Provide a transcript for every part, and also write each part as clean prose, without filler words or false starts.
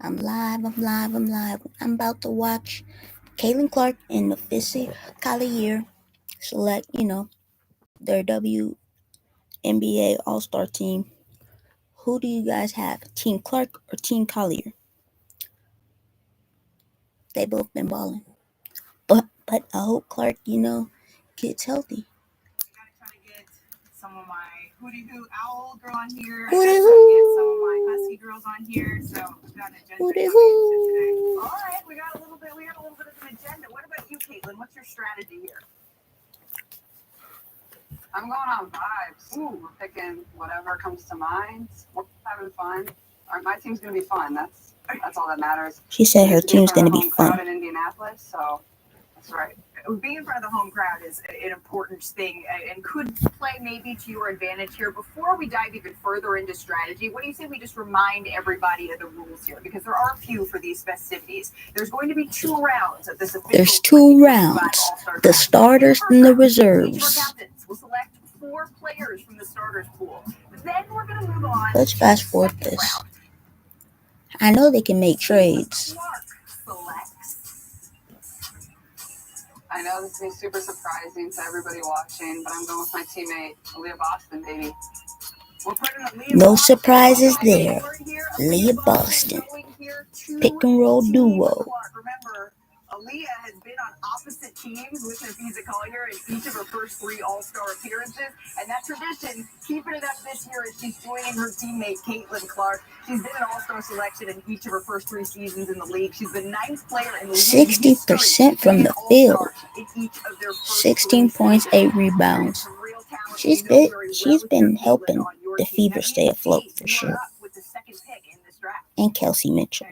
I'm live. I'm about to watch Clark and Naphessa Collier select, their WNBA All-Star team. Who do you guys have? Team Clark or Team Collier? They both been balling. But I hope Clark, gets healthy. Gotta try to get some of my Hootie Hoo Owl girl on here. I Hootie gotta try to get some of my Husky girls on here. So we've got an agenda Hootie coming hoo. into today. All right, we got a little bit of an agenda. What about you, Caitlin? What's your strategy here? I'm going on vibes. We're picking whatever comes to mind. We're having fun. My team's gonna be fun. That's all that matters. She said her team's gonna be fun. In Indianapolis, so that's right. Being in front of the home crowd is an important thing and could play maybe to your advantage here. Before we dive even further into strategy, what do you say we just remind everybody of the rules here? Because there are a few for these festivities. There's going to be 2 rounds of this official. There's 2 rounds. The starters and the reserves. Each of our captains will select 4 players from the starters pool. Then we're going to move on. Let's fast forward this. I know they can make trades. I know this is gonna be super surprising to everybody watching, but I'm going with my teammate, Aaliyah Boston, baby. No surprises there. Aaliyah Boston. Pick and roll duo. Remember, Aaliyah has been on opposite teams with Naphessa Collier in each of her first 3 All-Star appearances, and that tradition, keeping it up this year as she's joining her teammate Caitlin Clark. She's been an All-Star selection in each of her first 3 seasons in the league. She's the 9th player in the league. 60% from the field. 16 points, 8 rebounds. She's been helping the Fever stay afloat for sure. And Kelsey Mitchell.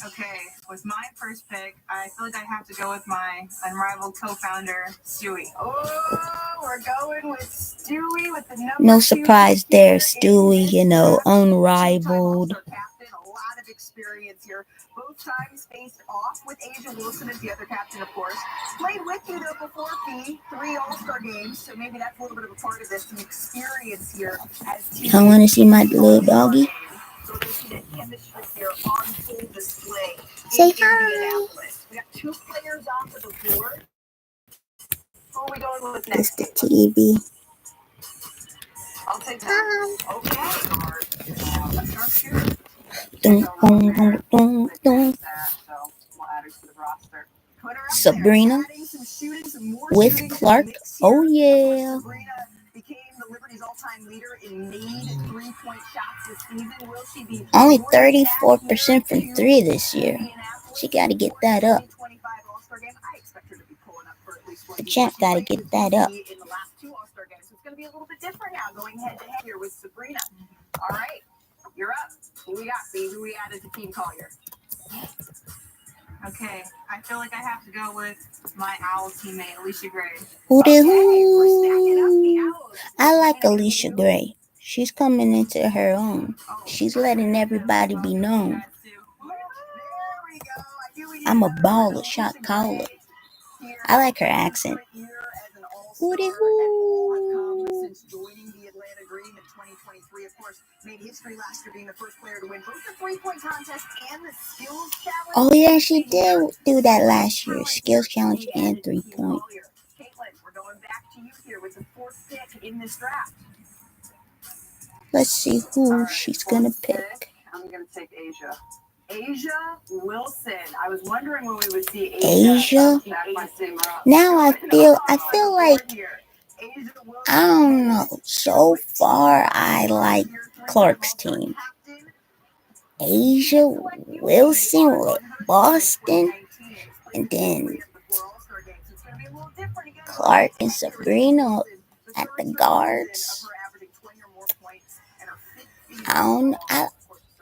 Okay, with my first pick, I feel like I have to go with my unrivaled co-founder, Stewie. Oh, we're going with Stewie with the number. No surprise there, Stewie, unrivaled. A lot of experience here. Both times faced off with Asia Wilson as the other captain, of course. Played with you, though, before Fee. 3 All-Star games, so maybe that's a little bit of a part of this, some experience here. I want to see my little doggy. Say hi. We got 2 players off of the board. Who are we going with It's next? the TV. I'll take that. Okay. Let's start shooting. Dun, dun, dun, dun, dun. So we'll add her to the roster. Put her up Sabrina there, adding some shooting, some more with shooting to the Clark. mix here. Oh yeah. Sabrina became the Liberty's all-time leader in made 3-point shots this season. Will she be Only 34% from 3 this year. She got to get that up. The champ got to get that up. In the last 2 All-Star games, so it's going to be a little bit different now, going head-to-head here with Sabrina. All right, you're up. Who we got, B? Who we added to Team Collier? Okay, I feel like I have to go with my Owl teammate, Alicia Gray. Hootie hoo. I like Alicia Gray. She's coming into her own. She's letting everybody be known. I'm a baller, shot caller. I like her accent. Hootie hoo. Since joining the Atlanta Dream in 2023, of course, made history last year being the first player to win both the 3-point contest and the skills challenge. Oh yeah, she did do that last year. Skills challenge and 3-point. Caitlin, we're going back to you here with the 4th pick in this draft. Let's see who she's gonna pick. I'm gonna take Asia. Asia Wilson. I was wondering when we would see Asia? Back my team up. Now I feel like, I don't know. So far, I like Clark's team. Asia Wilson with Boston, and then Clark and Sabrina at the guards.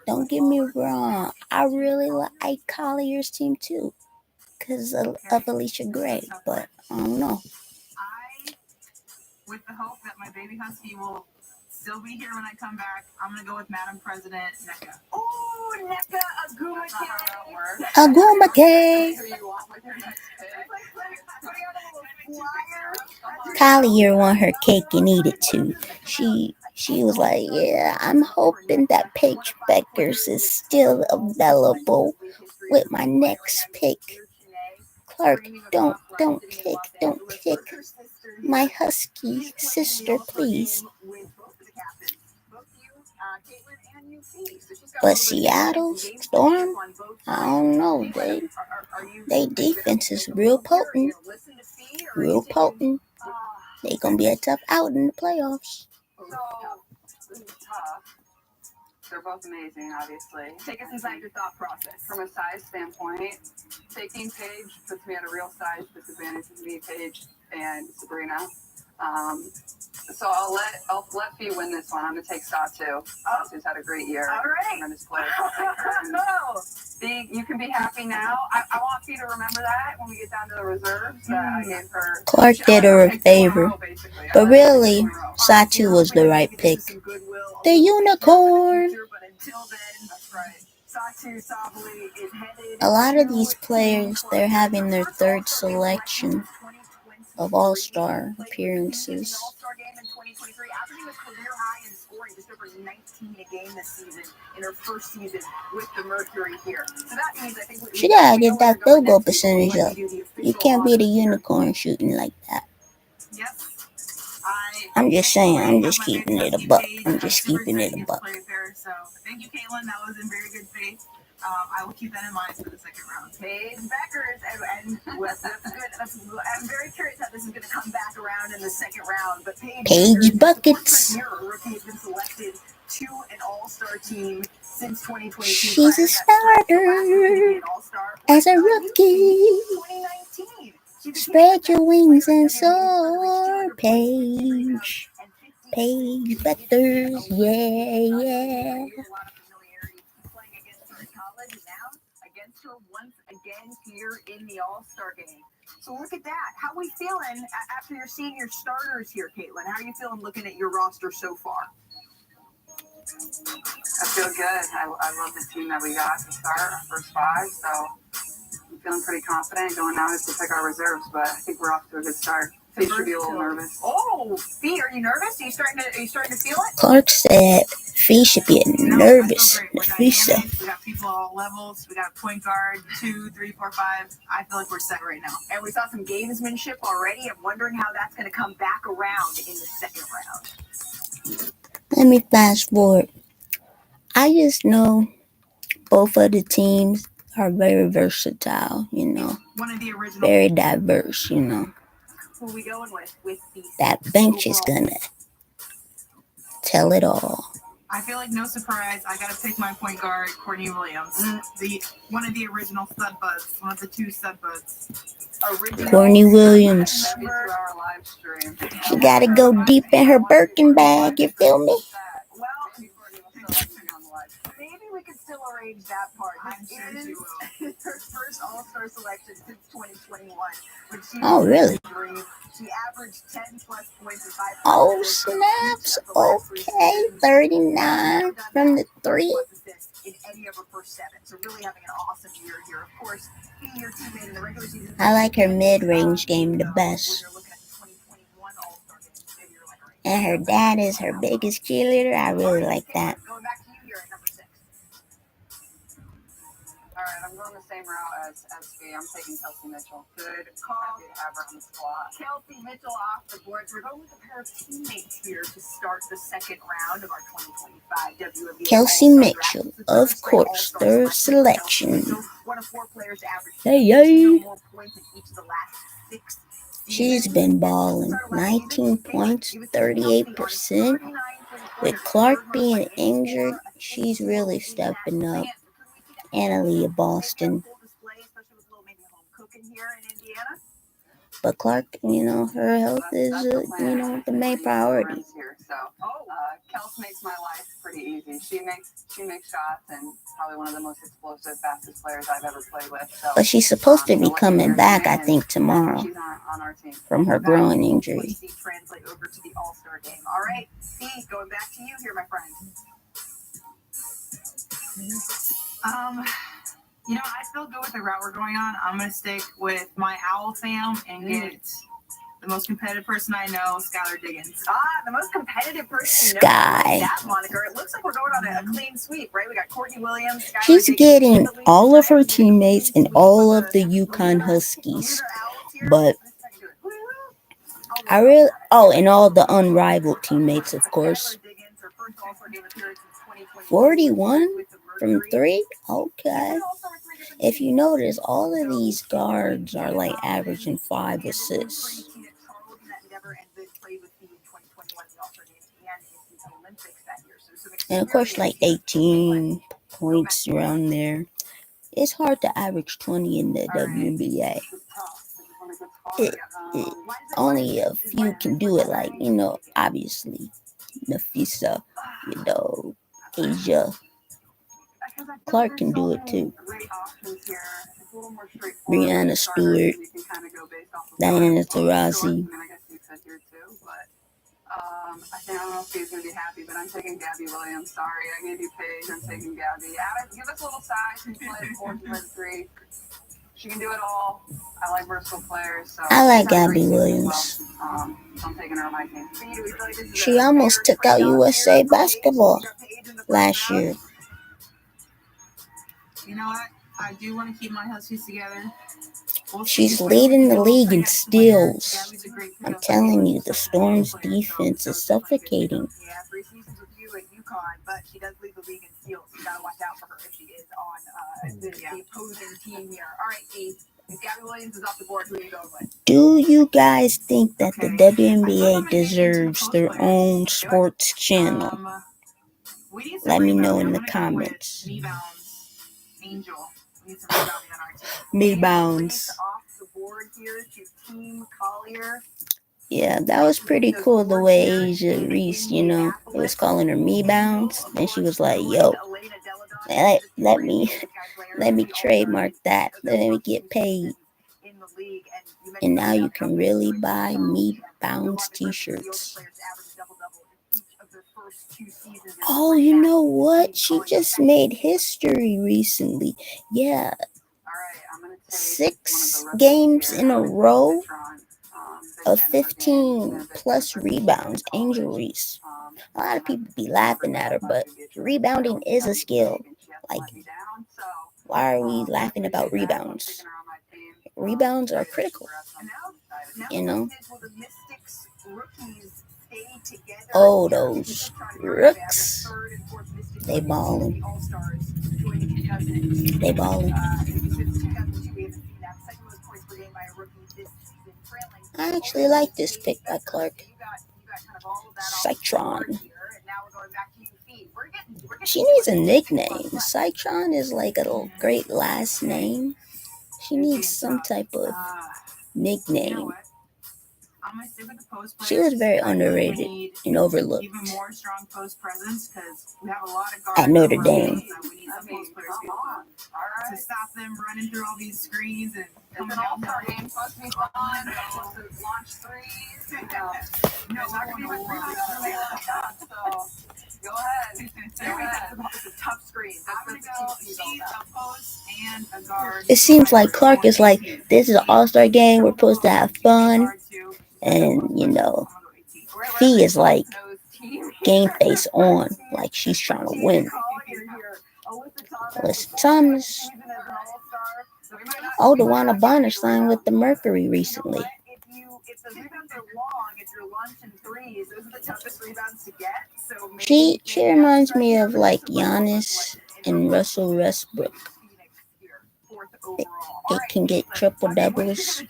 Don't get me wrong. I really like Collier's team too, because of Alicia Gray, but I don't know. With the hope that my baby husky will still be here when I come back, I'm going to go with Madam President Nneka. Oh, Nneka Agumake. Collier want her cake and eat it too. She She was like, yeah, I'm hoping that Paige Beckers is still available with my next pick. Clark, don't pick my husky sister, please. But Seattle Storm, I don't know. They defense is real potent. Real potent. They gonna be a tough out in the playoffs. So, this is tough. They're both amazing, obviously. Take us inside your thought process. From a size standpoint, taking Paige puts me at a real size disadvantage with me, Paige and Sabrina. So I'll let Fee win this one. I'm gonna take Satu. Satu's had a great year. All right. Tremendous player. Fee, you can be happy now. I want Fee to remember that when we get down to the reserves. I gave her. Clark did her a favor, but really, Satu was the right pick. The unicorn. A lot of these players, they're having their third selection of All-Star appearances. Averaging a career high in scoring, just over 19 a game this season in her first season with the Mercury here. So that means I think she gotta get that field goal percentage up. You can't be the unicorn shooting like that. Yes. I'm just saying, I'm just keeping it a buck. I'm just keeping it a buck. So thank you, Caitlin. That was in very good faith. I will keep that in mind for the second round. Paige Beckers, and that's good. I'm very curious how this is going to come back around in the second round. But Paige Buckets. Rookie has been selected to an All-Star team since 2022. She's a starter as a rookie. 2019. Spread your wings and soar, Paige. Paige Beckers, yeah. Against her once again here in the All-Star game. So look at that. How are we feeling after you're seeing your starters here, Caitlin? How are you feeling looking at your roster so far? I feel good. I love the team that we got to start, our first five. So I'm feeling pretty confident. Going now is to pick our reserves, but I think we're off to a good start. Fee should be a little nervous. Oh, Fee, are you nervous? Are you starting to feel it? Clark said Fee should be nervous. Naphessa. We got people all levels. We got point guard, 2, 3, 4, 5. I feel like we're set right now. And we saw some gamesmanship already. I'm wondering how that's going to come back around in the second round. Let me fast forward. I just know both of the teams are very versatile, One of the original. Very diverse, Who are we going with the That bench is gonna tell it all. I feel like no surprise. I gotta pick my point guard, Courtney Williams, one of the original stud buds, one of the 2 stud buds. Courtney Williams. She gotta go deep in her Birkin bag. You feel me? Maybe we could still arrange that part. This is her first All-Star selection since 2021. Oh, really? She averaged 10 plus points and 5. Oh, snaps. Okay, 39 from the 3. In any of her first 7. So really having an awesome year here. Of course, being your teammate in the regular season. I like her mid-range game the best. And her dad is her biggest cheerleader. I really like that. Going back to you here at number 6. All right, I'm going the same route as Fee. I'm taking Kelsey Mitchell. Good call. Happy to have her on the squad. Kelsey Mitchell off the board. We're going with a pair of teammates here to start the second round of our 2025 WNBA. Kelsey Mitchell, of course, third selection. One of 4 players to average Hey. more points in each of the last 6. She's been balling. 19 points, 38%. With Clark being injured, she's really stepping up. Analia Boston. But Clark, her health is, the main priority. Kels makes my life pretty easy. She makes shots and probably one of the most explosive, fastest players I've ever played with. So, but she's supposed to be coming back, I think, tomorrow she's on our team. from her groin injury. Translate over to the All-Star game. All right, Fee, going back to you here, my friend. I still go with the route we're going on. I'm going to stick with my Owl fam and get The most competitive person I know, Skylar Diggins. The most competitive person Sky. I like that moniker. It looks like we're going on a clean sweep, right? We got Courtney Williams, Skylar She's Diggins, getting all of her teammates and all of the UConn Huskies, but and all the unrivaled teammates, of course. 41 from 3? Okay. If you notice, all of these guards are like averaging 5 assists. And of course, like 18 points around there. It's hard to average 20 in the WNBA. It only a few can do it, like, obviously Naphessa, Asia Clark can do it too. Brianna Stewart, Diana Taurasi. I don't know if he's going to be happy, but I'm taking Gabby Williams. Sorry, I gave you Paige. I'm taking Gabby. Adam, give us a little size. She's played 4 2 3. She can do it all. I like versatile players. So I like Gabby Williams. So I'm taking her on my team. She almost took out USA basketball last year. You know what? I do want to keep my Huskies together. She's leading the league in steals. I'm telling you, the Storm's defense is suffocating. Yeah, 3 seasons with you at UConn, but she does lead the league in steals. You gotta watch out for her if she is on the opposing team here. All right, Keith. If Gabby Williams is off the board, who are you going with? Do you guys think that the WNBA deserves their own sports channel? Let me know in the comments. Angel. We need some rebounding on our team. Me-bounds. Off the board here to Team Collier. Yeah, that was pretty cool the way Asia Reese, it was calling her me-bounds. Then she was like, yo, let me trademark that. Let me get paid. And now you can really buy me-bounds t-shirts. Oh, you know what? She just made history recently. Yeah. 6 games in a row of 15 plus rebounds. Angel Reese. A lot of people be laughing at her, but rebounding is a skill. Like, why are we laughing about rebounds? Rebounds are critical. Oh, those rooks. They ballin'. I actually like this pick by Clark. Citron. She needs a nickname. Citron is like a great last name. She needs some type of nickname. She was very underrated and overlooked at Notre Dame. To stop them running through all these screens and coming out the game. Supposed to be fun. Supposed to launch threes. No, we're not going to be so go ahead. It's a tough screen. I'm going to go. She's a post and a guard. It seems like Clark is like, this is an all-star game. We're supposed to have fun. And, Fee is like game face on. Like she's trying to win. Alyssa Thomas. Oh, DeWanna Bonner signed with the Mercury recently. If the rebounds are long, if you're launching threes, those are the toughest rebounds to get. She reminds me of like Giannis and Russell Westbrook. It can get triple doubles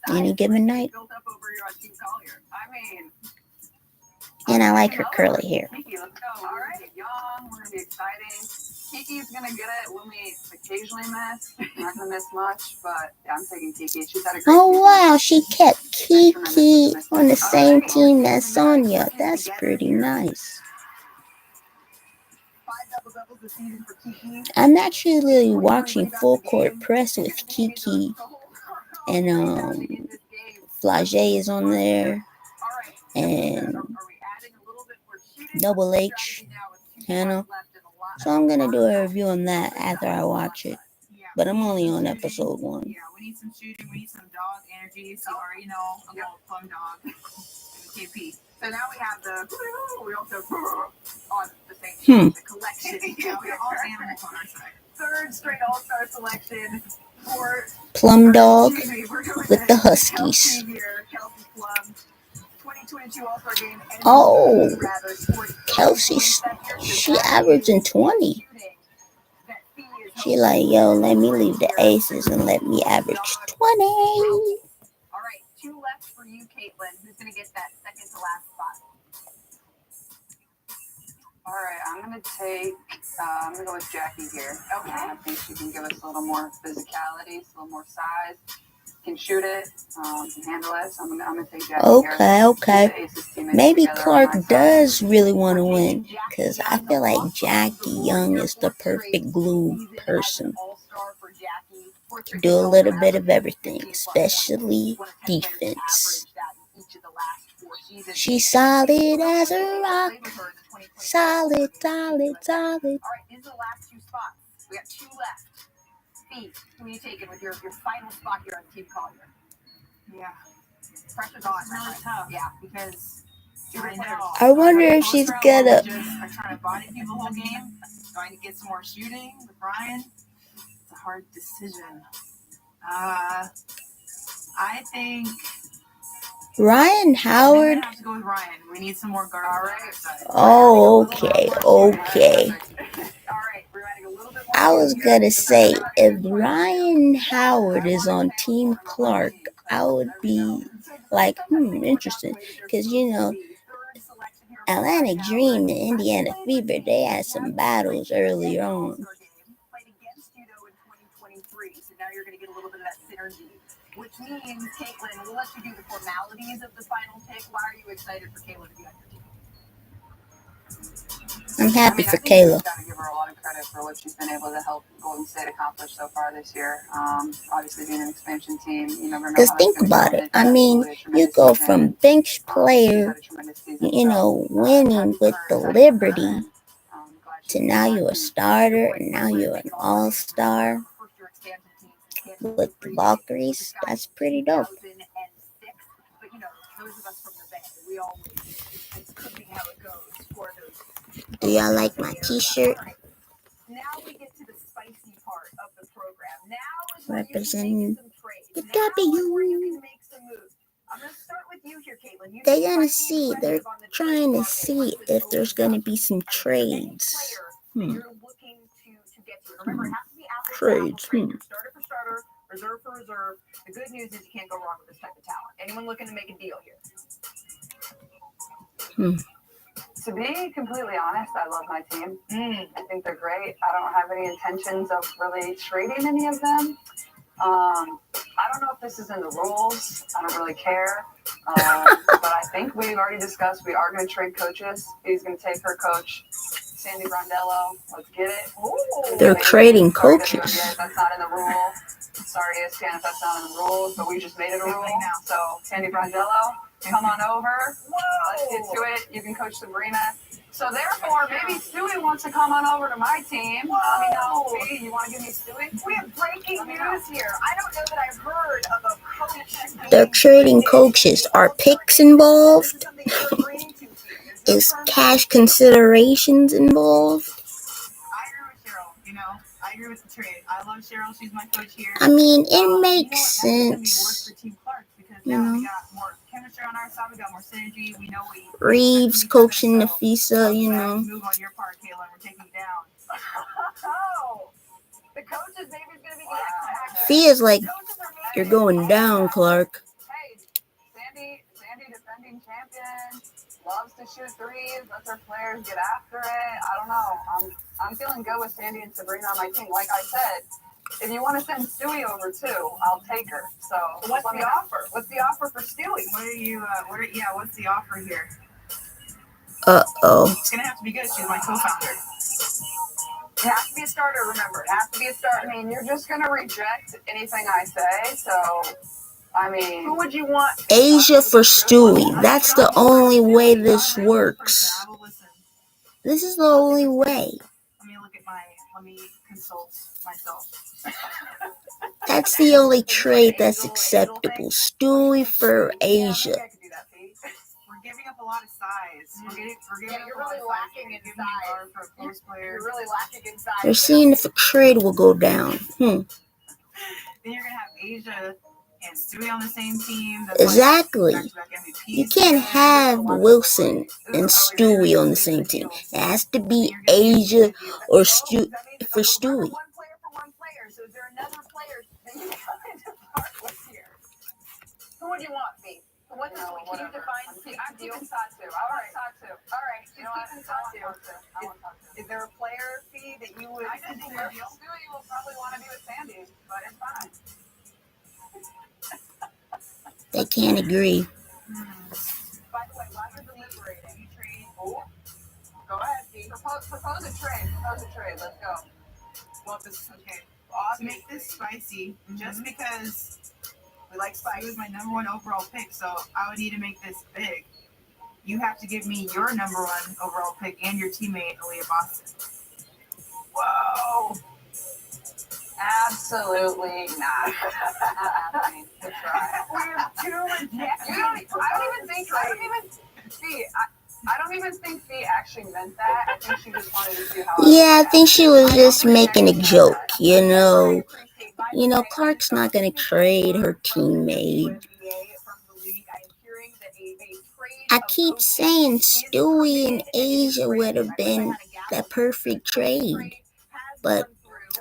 any given night. And I like her curly hair. All right, young, we're gonna be exciting. Kiki's gonna get it when we occasionally miss. Not gonna miss much, but I'm taking Kiki. She's had a great Oh wow, she kept Kiki on the same team as Sonia. That's pretty nice. I'm actually watching Full Court Press with Kiki, and Flage is on there, and Double H, Hannah. So I'm gonna do a review on that after I watch it. But I'm only on episode 1. we need some shooting. We need some dog energy. So you already know I'm going plum dog and KP. So now we have we also on the same team, the collection. Yeah, we have all animals on our side. Third straight All-Star selection for Plum Dog with the Huskies. Kelsey Plum. 2022 All-Star game. Oh, Kelsey, she averaging 20. She like, yo, let me leave the aces and let me average 20. All right, 2 left for you, Caitlin. Who's going to get that second to last spot? All right, I'm gonna go with Jackie here. Okay. I think she can give us a little more physicality, a little more size. Can shoot it, can handle it. So I'm gonna take Jackie here. Okay. Maybe Clark does really want to win, because I feel like Jackie Young is the perfect glue person. Do a little bit of everything, especially defense. She's solid as a rock. Solid. All right, these are the last 2 spots. We got 2 left. Fee, who are you taking with your final spot here on Team Collier? Yeah. Pressure's on. It's really tough. Yeah, because I know. I wonder if she's gonna. I'm trying to body people the whole game. Going to get some more shooting with Ryan. It's a hard decision. I think Ryan Howard. I have to go with Ryan. We need some more guards. All right. Oh, okay. All right, we're adding a little bit more. I was gonna say, if Ryan Howard is on Team Clark, I would be like, interesting. Because, Atlantic Dream and Indiana Fever, they had some battles earlier on. Played against you, though, in 2023, so now you're going to get a little bit of that synergy. Which means, Caitlin, we'll let you do the formalities of the final pick. Why are you excited for Kayla to be on your team? I'm happy for I think Kayla. we've got to give her a lot of credit for what she's been able to help Golden State accomplish so far this year. Obviously, being an expansion team, you never know. Because think about it. I mean, you go from bench player, winning with the Liberty, to now you're a starter, and now you're an all-star with the Valkyries. That's pretty dope. But, those of us from the Bay, we always, it's cooking how it goes for those. Do y'all like my t-shirt? Now we get to the spicy part of the program. Now is where Representing you can make some trades. the Now is where you W. can make some moves. I'm going to start with you here, Caitlin. They're gonna see. They're trying to see if there's gonna be some trades. You're looking to get to. Remember, it has to be apples Trades. to apples. Starter for starter, reserve for reserve. The good news is you can't go wrong with this type of talent. Anyone looking to make a deal here? To be completely honest, I love my team. I think they're great. I don't have any intentions of really trading any of them. I don't know if this is in the rules. I don't really care. But I think we've already discussed we are going to trade coaches. He's going to take her coach, Sandy Brondello. Let's get it. Ooh. They're trading coaches. WNBA, that's not in the rule. Sorry, ESPN, if that's not in the rules, but we just made it a rule. So, Sandy Brondello, come on over. Let's get to it. You can coach Sabrina. So, therefore, maybe Stewie wants to come on over to my team. Let me know. You want to give me Stewie? We have breaking news here. I don't know that I've heard of a coach. They're trading coaches. Are picks involved? Is cash considerations involved? I agree with Cheryl. I agree with the trade. I love Cheryl. She's my coach here. I mean, it makes sense. Work for Team Clark because now we got more chemistry on our side. We got more synergy. We know we. Reeves coaching Naphessa, Move on your part, Kayla. We're taking you down. Oh, the coaches maybe is going to be the X. Fee is like, you're going down, Clark. Hey, Sandy, defending champion, loves to shoot threes. Lets her players get after it. I don't know. I'm feeling good with Sandy and Sabrina on my team. Like I said, if you want to send Stewie over too, I'll take her. So what's the offer? What's the offer for Stewie? What's the offer here? Uh-oh. It's gonna have to be good. She's my co-founder. It has to be a starter, remember. It has to be a starter. I mean, you're just going to reject anything I say, so, I mean... Who would you want? Asia for Stewie. That's the only way this works. This is the only way. Let me consult myself. That's the only trade that's acceptable. Stewie for Asia. We're giving up a lot of size. You're really lacking in size. For a close player. You're really lacking in size. They're seeing if a trade will go down. Then you're gonna have Asia and Stewie on the same team. That's Exactly. MVPs. You can't have Wilson and Stewie on the same team. It has to be Asia or Stewie for Stewie. One player for one player. So is there another player that you kind of part with here? Who would you want, B? What can you define? I'm keeping Satu. I want Satu. All right, she's keeping Satu. I want Satu. Is there a player, fee that you would? I think Stewie will probably want to be with Sandy, but it's fine. They can't agree. By the way, while you're deliberating, you trade. Go ahead, Steve. Propose a trade. Let's go. Well, okay. To make this spicy, just because We like spice. He was my number one overall pick, so I would need to make this big. You have to give me your number one overall pick and your teammate, Aaliyah Boston. Whoa. Absolutely not. Not happening. Good try. We're too nasty. I don't even think Fee actually meant that. I think she just wanted to see how. Yeah, I think she was just making a joke, you know. You know, Clark's not going to trade her teammate. I keep saying Stewie and Asia would have been that perfect trade, but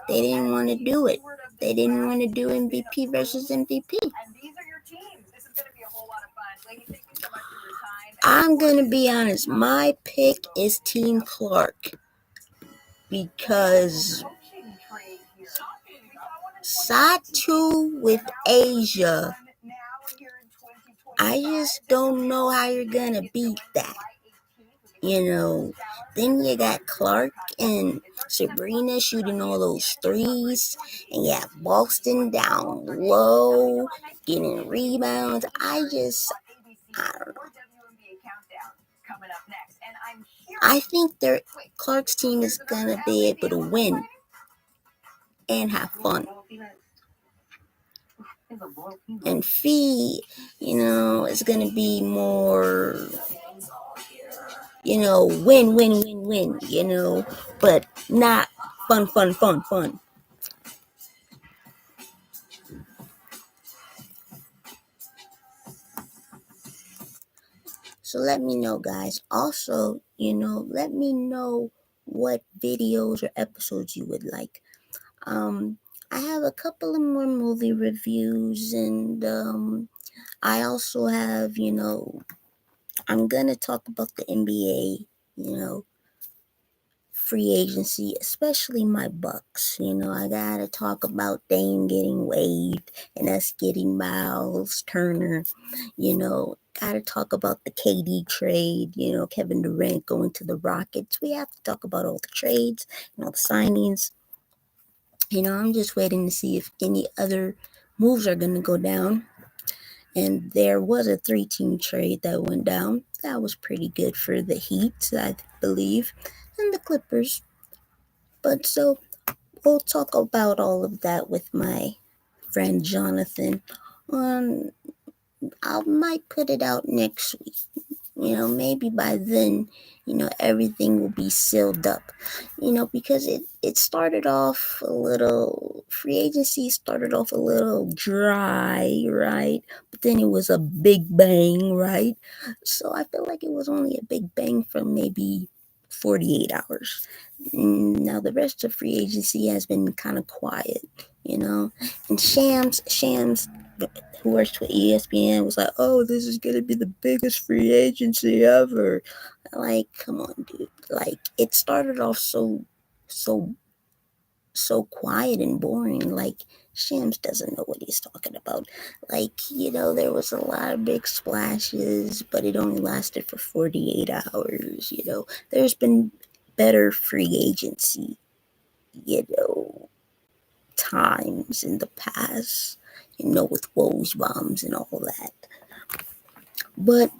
they didn't want to do it. They didn't want to do MVP versus MVP. And these are your teams. This is going to be a whole lot of fun. Ladies, thank you so much for your time. I'm going to be honest. My pick is Team Clark because Satu with Asia, I just don't know how you're going to beat that. You know, then you got Clark and Sabrina shooting all those threes, and you have Boston down low, getting rebounds. I don't know. I think Clark's team is going to be able to win and have fun. And Fee, you know, is going to be more, you know, win, you know, but not fun. So let me know, guys. Also, you know, let me know what videos or episodes you would like. I have a couple of more movie reviews, and I also have, you know, I'm going to talk about the NBA, you know, free agency, especially my Bucks. You know, I got to talk about Dame getting waived and us getting Miles Turner. You know, got to talk about the KD trade, you know, Kevin Durant going to the Rockets. We have to talk about all the trades and all the signings. You know, I'm just waiting to see if any other moves are going to go down. And there was a 3-team trade that went down. That was pretty good for the Heat, I believe, and the Clippers. But so we'll talk about all of that with my friend Jonathan. I might put it out next week. You know, maybe by then, you know, everything will be sealed up. You know, because it started off a little, free agency started off a little dry, right? But then it was a big bang, right? So I feel like it was only a big bang for maybe 48 hours. Now the rest of free agency has been kind of quiet, you know. And Shams, who works with ESPN, was like, "Oh, this is gonna be the biggest free agency ever." Like, come on, dude. Like, it started off so quiet and boring. Like, Shams doesn't know what he's talking about. Like, you know, there was a lot of big splashes, but it only lasted for 48 hours. You know, there's been better free agency, you know, times in the past, you know, with Woj bombs and all that. But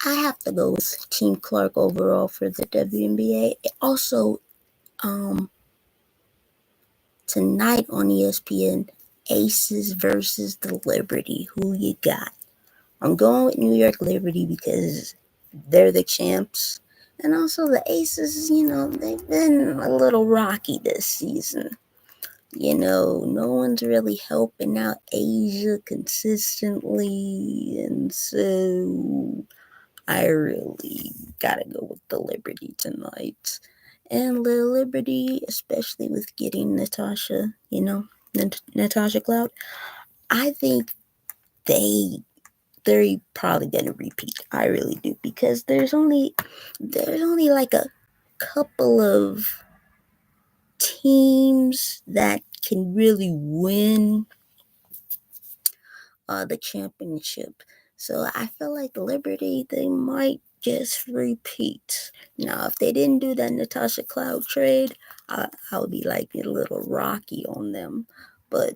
I have to go with Team Clark overall for the WNBA. Also, tonight on ESPN, Aces versus the Liberty. Who you got? I'm going with New York Liberty because they're the champs. And also the Aces, they've been a little rocky this season. No one's really helping out Asia consistently. And so I really gotta go with the Liberty tonight. And the Liberty, especially with getting Natasha, Natasha Cloud, I think they're probably gonna repeat. I really do, because there's only like a couple of teams that can really win the championship. So I feel like Liberty, they might just repeat. Now, if they didn't do that Natasha Cloud trade, I would be like a little rocky on them. But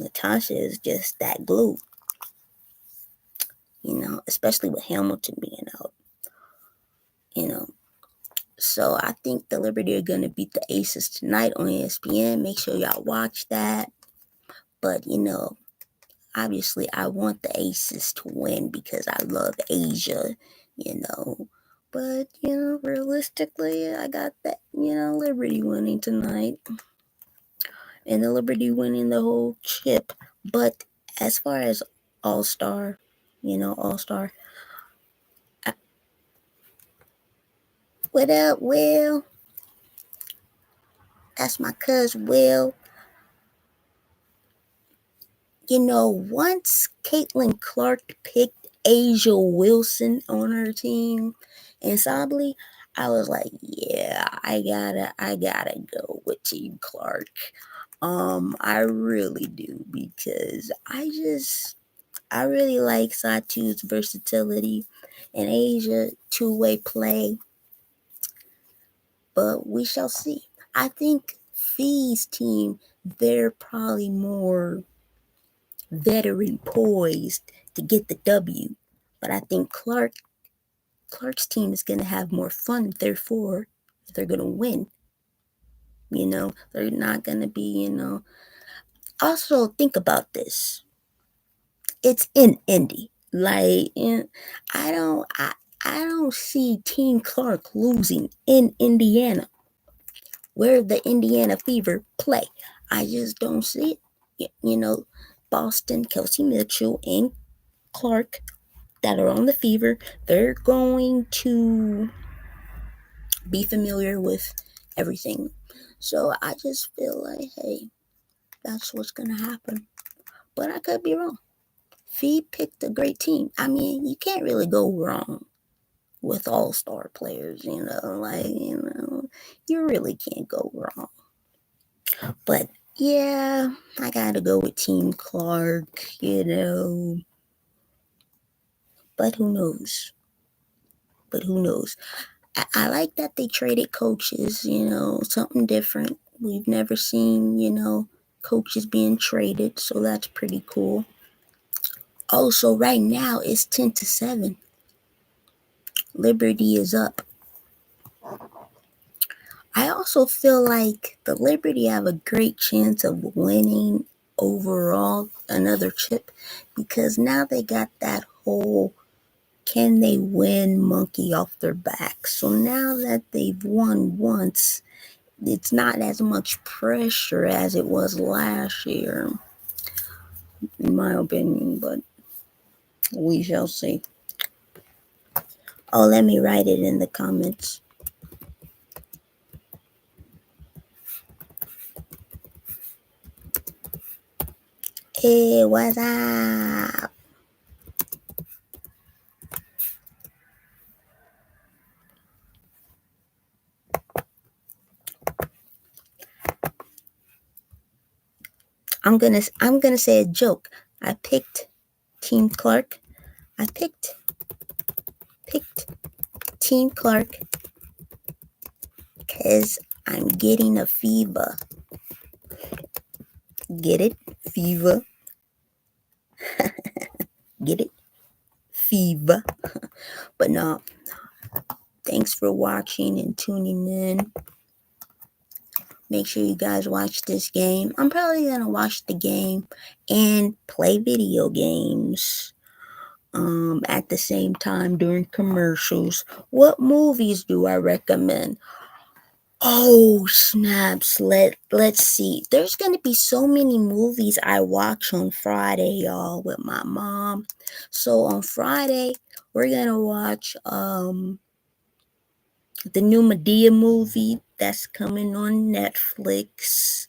Natasha is just that glue, especially with Hamilton being out. So I think the Liberty are going to beat the Aces tonight on ESPN. Make sure y'all watch that. But, obviously I want the Aces to win because I love Asia, But, realistically, I got that, Liberty winning tonight. And the Liberty winning the whole chip. But as far as All-Star, All-Star. What up, Will? That's my cousin, Will. Once Caitlin Clark picked Asia Wilson on her team and Sably, I was like, yeah, I gotta go with Team Clark. I really do, because I really like Satu's versatility and Asia two-way play. But we shall see. I think Fee's team, they're probably more veteran poised to get the W. But I think Clark's team is going to have more fun, therefore they're going to win. They're not going to be, Also, think about this. It's in Indy. Like, I don't see Team Clark losing in Indiana, where the Indiana Fever play. I just don't see it. Boston, Kelsey Mitchell, and Clark that are on the Fever, they're going to be familiar with everything. So I just feel like, hey, that's what's going to happen. But I could be wrong. Fee picked a great team. I mean, you can't really go wrong with all-star players, you really can't go wrong. But yeah, I gotta go with Team Clark, But who knows? I like that they traded coaches, something different. We've never seen, coaches being traded, so that's pretty cool. Also, right now it's 10-7. Liberty is up. I also feel like the Liberty have a great chance of winning overall another chip, because now they got that whole can they win monkey off their back. So now that they've won once, it's not as much pressure as it was last year, in my opinion, but we shall see. Oh, let me write it in the comments. Hey, what's up? I'm gonna say a joke. I picked Team Clark. I picked Team Clark because I'm getting a fever. Get it? Fever. Get it? Fever. But no. Thanks for watching and tuning in. make sure you guys watch this game. I'm probably gonna watch the game and play video games at the same time during commercials. What movies do I recommend? Oh snaps! Let's see. There's gonna be so many movies I watch on Friday, y'all, with my mom. So on Friday, we're gonna watch the new Medea movie that's coming on Netflix.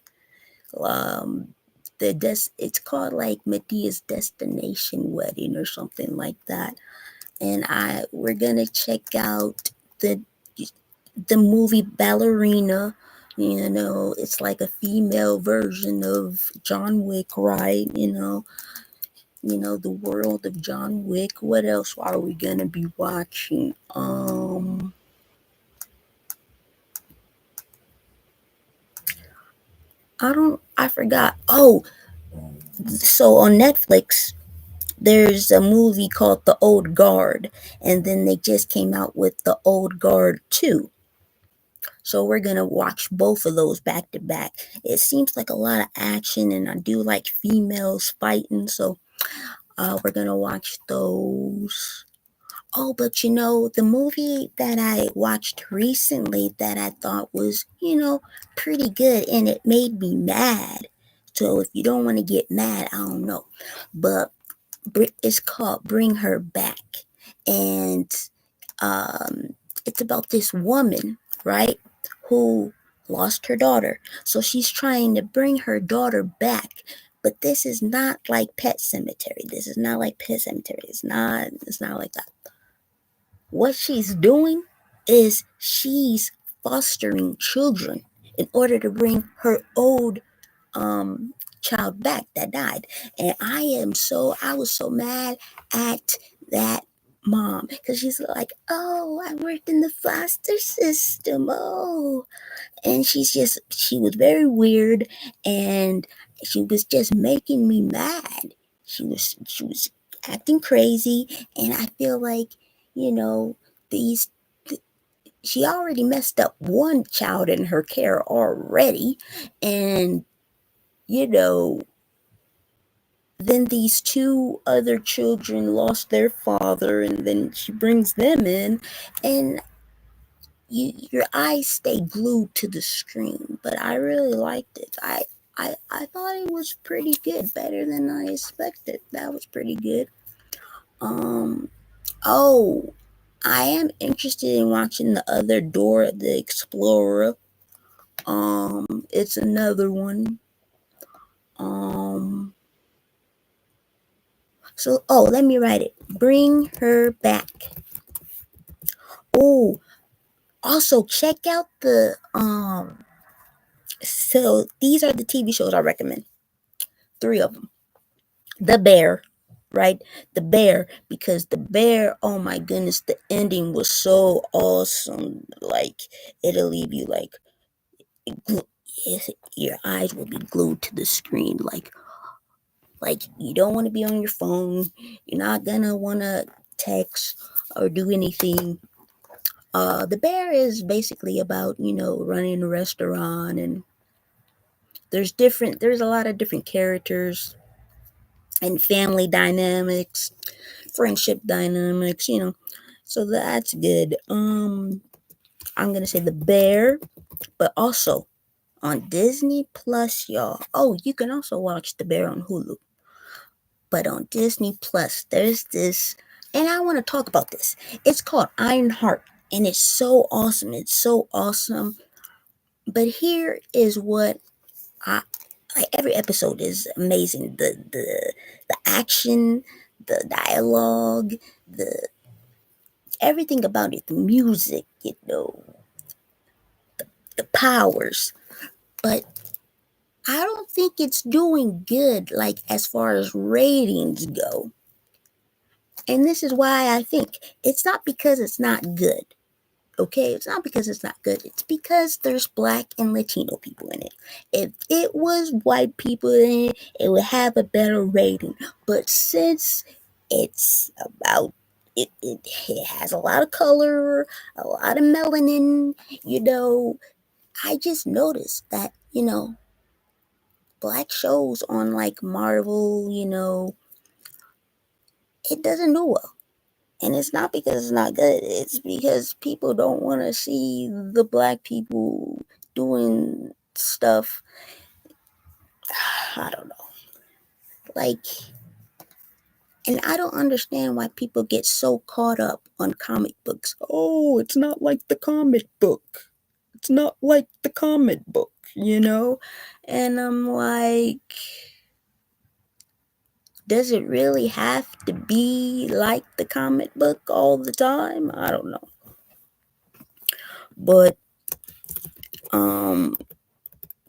It's called like Medea's Destination Wedding or something like that. And we're gonna check out the movie Ballerina. You know, it's like a female version of John Wick, right? The world of John Wick. What else are we gonna be watching? I forgot. Oh, so on Netflix, there's a movie called The Old Guard, and then they just came out with The Old Guard 2. So we're going to watch both of those back to back. It seems like a lot of action, and I do like females fighting, so we're going to watch those. Oh, but the movie that I watched recently that I thought was, pretty good, and it made me mad. So if you don't want to get mad, I don't know. But it's called Bring Her Back. And it's about this woman, right, who lost her daughter. So she's trying to bring her daughter back. But this is not like Pet Cemetery. This is not like Pet Cemetery. It's not like that. What she's doing is she's fostering children in order to bring her old child back that died. And I was so mad at that mom because she's like, oh, I worked in the foster system. Oh, and she was very weird, and she was just making me mad. She was acting crazy, and I feel like, these she already messed up one child in her care already, and then these two other children lost their father, and then she brings them in, and your eyes stay glued to the screen. But I really liked it. I thought it was pretty good, better than I expected. That was pretty good. Oh, I am interested in watching the other Dora the Explorer. It's another one. Let me write it. Bring Her Back. Oh, also check out so these are the TV shows I recommend. 3 of them. The Bear, right? The Bear, because The Bear, oh my goodness, the ending was so awesome. Like, it'll leave you like your eyes will be glued to the screen. Like you don't want to be on your phone. You're not gonna want to text or do anything. The Bear is basically about, running a restaurant, and there's a lot of different characters and family dynamics, friendship dynamics, So that's good. I'm gonna say The Bear, but also on Disney Plus, y'all. Oh, you can also watch The Bear on Hulu. But on Disney Plus, there's this, and I want to talk about this. It's called Ironheart, and it's so awesome. It's so awesome. But here is what I like. Every episode is amazing. The action, the dialogue, the everything about it, the music, the powers. But I don't think it's doing good, like as far as ratings go. And this is why I think it's not because it's not good. Okay, it's not because it's not good. It's because there's Black and Latino people in it. If it was white people in it, it would have a better rating. But since it's about it has a lot of color, a lot of melanin, I just noticed that, black shows on like Marvel, it doesn't do well. And it's not because it's not good, it's because people don't want to see the black people doing stuff. I don't know. Like, and I don't understand why people get so caught up on comic books. Oh, it's not like the comic book. It's not like the comic book, And I'm like, does it really have to be like the comic book all the time? I don't know. But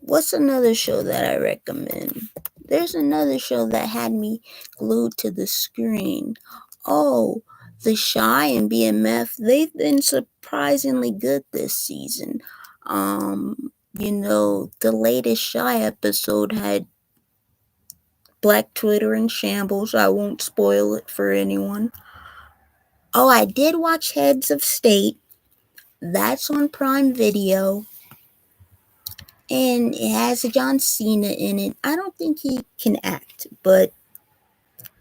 what's another show that I recommend? There's another show that had me glued to the screen. Oh, The Shy and BMF, they've been surprisingly good this season. The latest Shy episode had Black Twitter in shambles. I won't spoil it for anyone. Oh, I did watch Heads of State. That's on Prime Video. And it has John Cena in it. I don't think he can act, but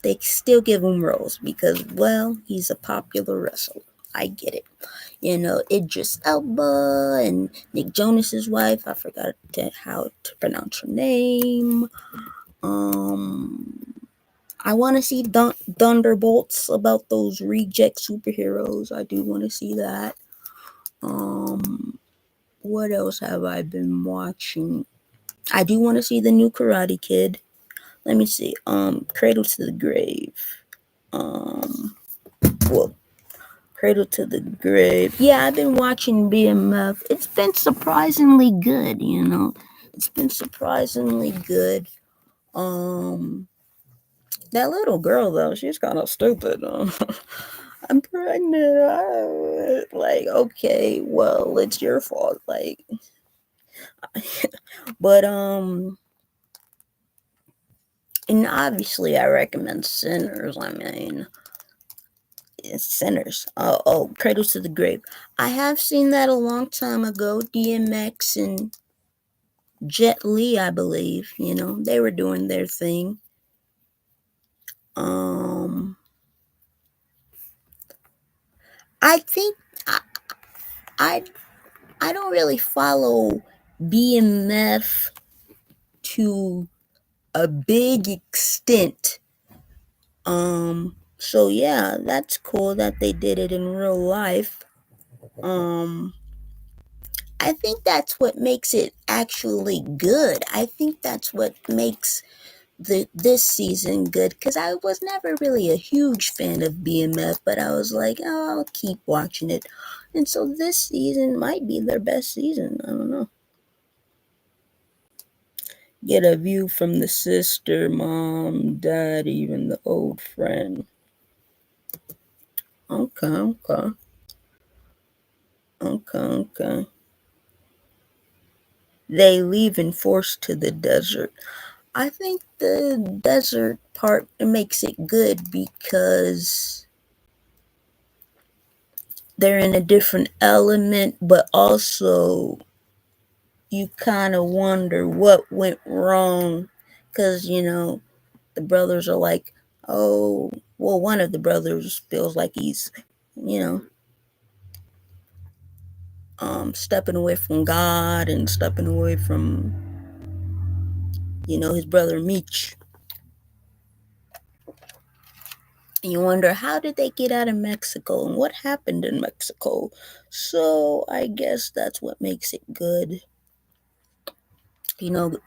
they still give him roles because, well, he's a popular wrestler. I get it. Idris Elba and Nick Jonas's wife. I forgot how to pronounce her name. I want to see Thunderbolts about those reject superheroes. I do want to see that. What else have I been watching? I do want to see the new Karate Kid. Let me see. Cradle to the Grave. Cradle to the Grave. Yeah, I've been watching BMF. It's been surprisingly good, It's been surprisingly good. That little girl though, she's kind of stupid. I'm pregnant. Like, okay, well, it's your fault. Like, but and obviously, I recommend Sinners. I mean, it's Sinners. Cradle to the Grave. I have seen that a long time ago. DMX and Jet Li, I believe. They were doing their thing. I think I I don't really follow BMF to a big extent. So yeah, that's cool that they did it in real life. I think that's what makes it actually good. I think that's what makes this season good, because I was never really a huge fan of BMF, but I was like, oh, I'll keep watching it. And so this season might be their best season. I don't know. Get a view from the sister, mom, dad, even the old friend. Okay. They leave and forced to the desert. I think the desert part makes it good because they're in a different element, but also you kind of wonder what went wrong because, the brothers are like, oh, well, one of the brothers feels like he's, you know, stepping away from God and stepping away from, his brother Meech. And you wonder, how did they get out of Mexico and what happened in Mexico? So I guess that's what makes it good.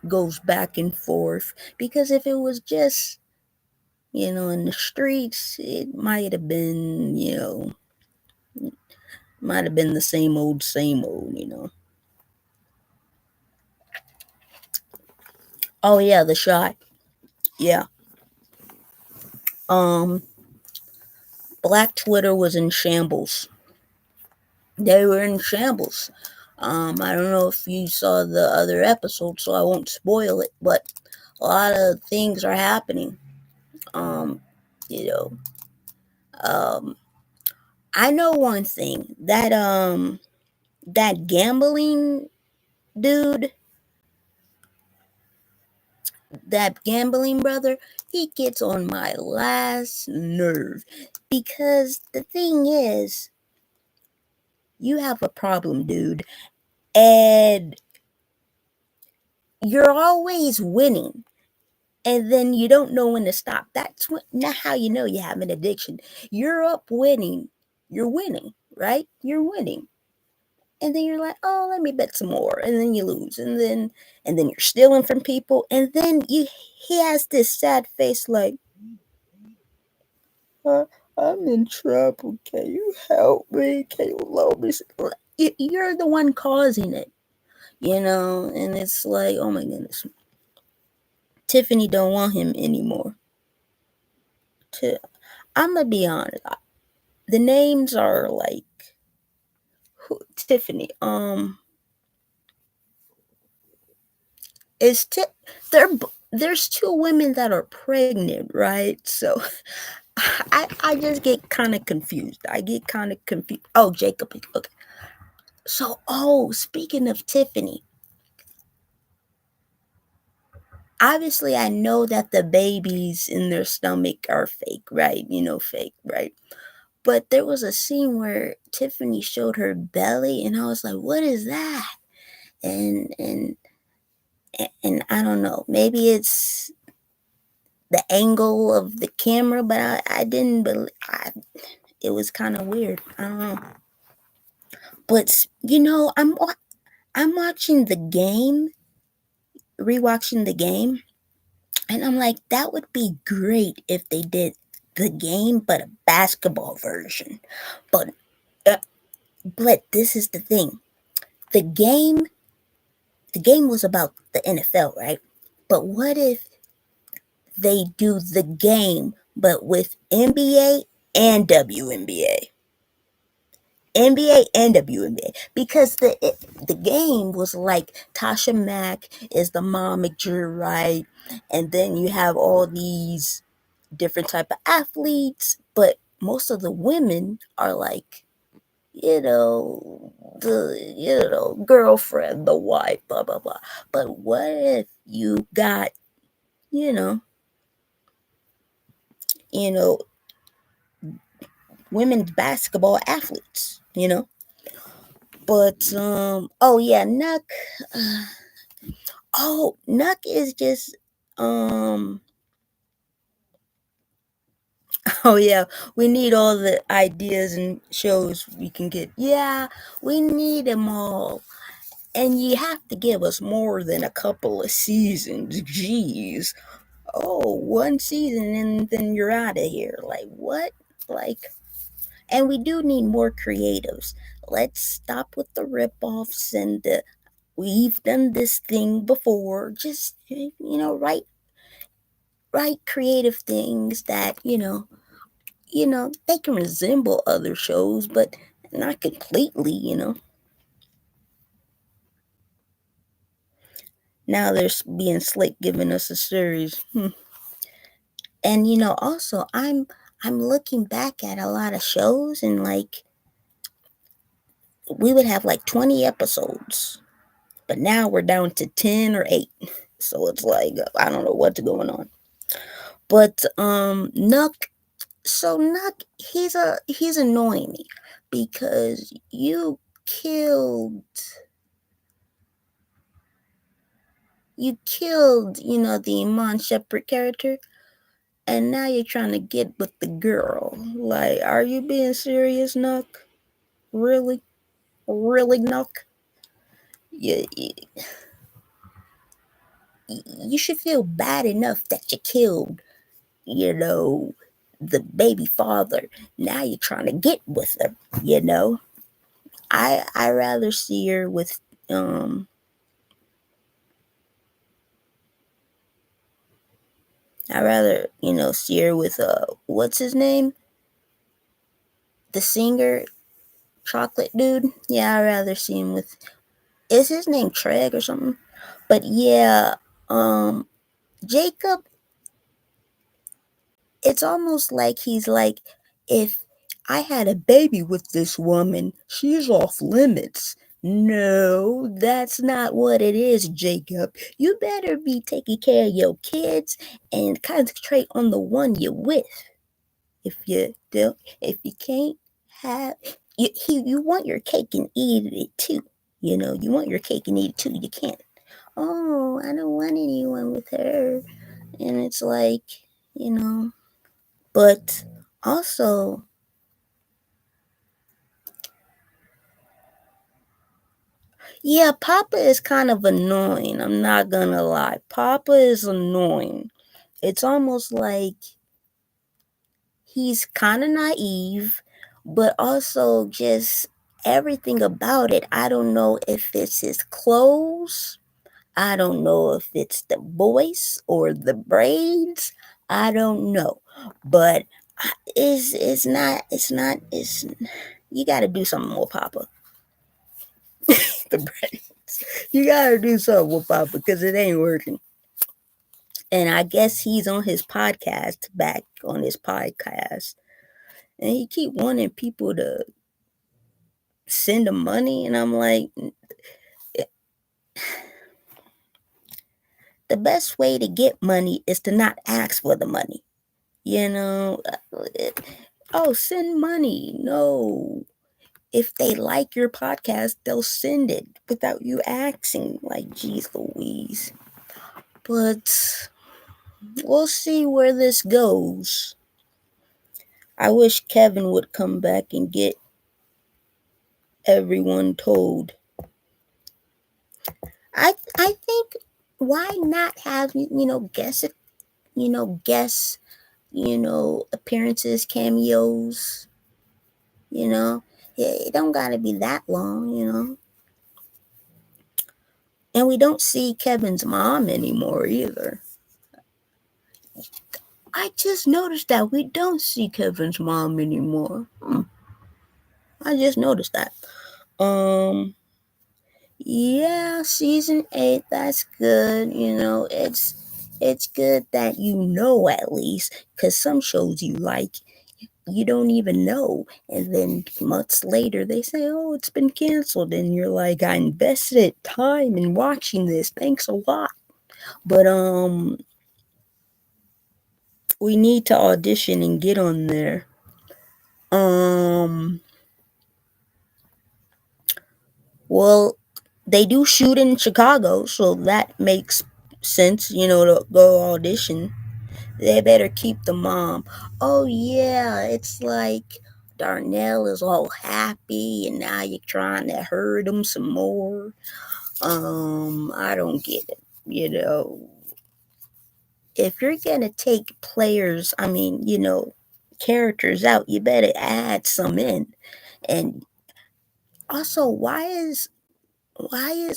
Goes back and forth. Because if it was just, in the streets, it might have been, the same old, Oh yeah, The Shy. Yeah. Black Twitter was in shambles. They were in shambles. I don't know if you saw the other episode, so I won't spoil it, but a lot of things are happening. You know, I know one thing that that gambling dude, that gambling brother, he gets on my last nerve. Because the thing is, you have a problem, dude. And you're always winning. And then you don't know when to stop. That's not how you know you have an addiction. You're up winning. You're winning, right? You're winning. And then you're like, oh, let me bet some more. And then you lose. And then you're stealing from people. And then he has this sad face like, I'm in trouble. Can you help me? Can you loan me? You're the one causing it, and it's like, oh my goodness. Tiffany don't want him anymore. I'm gonna be honest. The names are like Tiffany. Is there? There's two women that are pregnant, right? So I just get kind of confused. Oh, Jacob. Okay. So, speaking of Tiffany, obviously I know that the babies in their stomach are fake, right? Fake, right? But there was a scene where Tiffany showed her belly, and I was like, "What is that?" And I don't know. Maybe it's the angle of the camera, but I didn't believe. It was kind of weird. I don't know. But I'm watching the game, rewatching the game, and I'm like, that would be great if they did the game, but a basketball version. But this is the thing. The game was about the NFL, right? But what if they do the game but with NBA and WNBA? NBA and WNBA, because the game was like Tasha Mack is the momager, right? And then you have all these different type of athletes, but most of the women are like, the girlfriend, the wife, blah blah blah. But what if you got, you know, you know, women's basketball athletes, But oh yeah, Nuck. Nuck is just um. Oh yeah, we need all the ideas and shows we can get. Yeah, we need them all. And you have to give us more than a couple of seasons. Jeez. Oh, one season and then you're out of here. Like, what? Like, and we do need more creatives. Let's stop with the rip-offs and the we've done this thing before. Just, write creative things that, they can resemble other shows, but not completely. Now they're being slick giving us a series. And also I'm looking back at a lot of shows, and like we would have like 20 episodes, but now we're down to 10 or 8. So it's like I don't know what's going on. But Nuck, he's annoying me because you killed the Iman Shepherd character, and now you're trying to get with the girl. Like, are you being serious, Nuck? Really? Really, Nuck? You should feel bad enough that you killed, the baby father. Now you're trying to get with her, I rather see her with I rather, see her with what's his name? The singer, chocolate dude. Yeah, I'd rather see him with, is his name Treg or something? But yeah, Jacob, it's almost like he's like, if I had a baby with this woman, she's off limits. No, that's not what it is, Jacob. You better be taking care of your kids and concentrate on the one you're with. If you can't have, you want your cake and eat it too. You want your cake and eat it too. You can't. Oh, I don't want anyone with her, and it's like, you know. But also, yeah, Papa is kind of annoying. I'm not gonna lie. Papa is annoying. It's almost like he's kind of naive, but also just everything about it. I don't know if it's his clothes. I don't know if it's the voice or the braids. I don't know. But it's you got to do something with Papa. The braids. You got to do something with Papa because it ain't working. And I guess he's on his podcast, back on his podcast, and he keep wanting people to send him money, and I'm like, the best way to get money is to not ask for the money. You know, oh, send money. No. If they like your podcast, they'll send it without you asking. Like, geez Louise. But we'll see where this goes. I wish Kevin would come back and get everyone told. I think, why not have guess it, guess appearances, cameos. It don't gotta be that long. And we don't see Kevin's mom anymore either. I just noticed that we don't see Kevin's mom anymore. I just noticed that. Yeah, season 8, that's good. It's good that at least, because some shows you like, you don't even know, and then months later they say, oh, it's been canceled, and you're like, I invested time in watching this, thanks a lot. But we need to audition and get on there. Well, they do shoot in Chicago, so that makes sense, to go audition. They better keep the mom. Oh yeah, it's like Darnell is all happy and now you're trying to hurt him some more. I don't get it. If you're gonna take players, characters out, you better add some in. And also, why is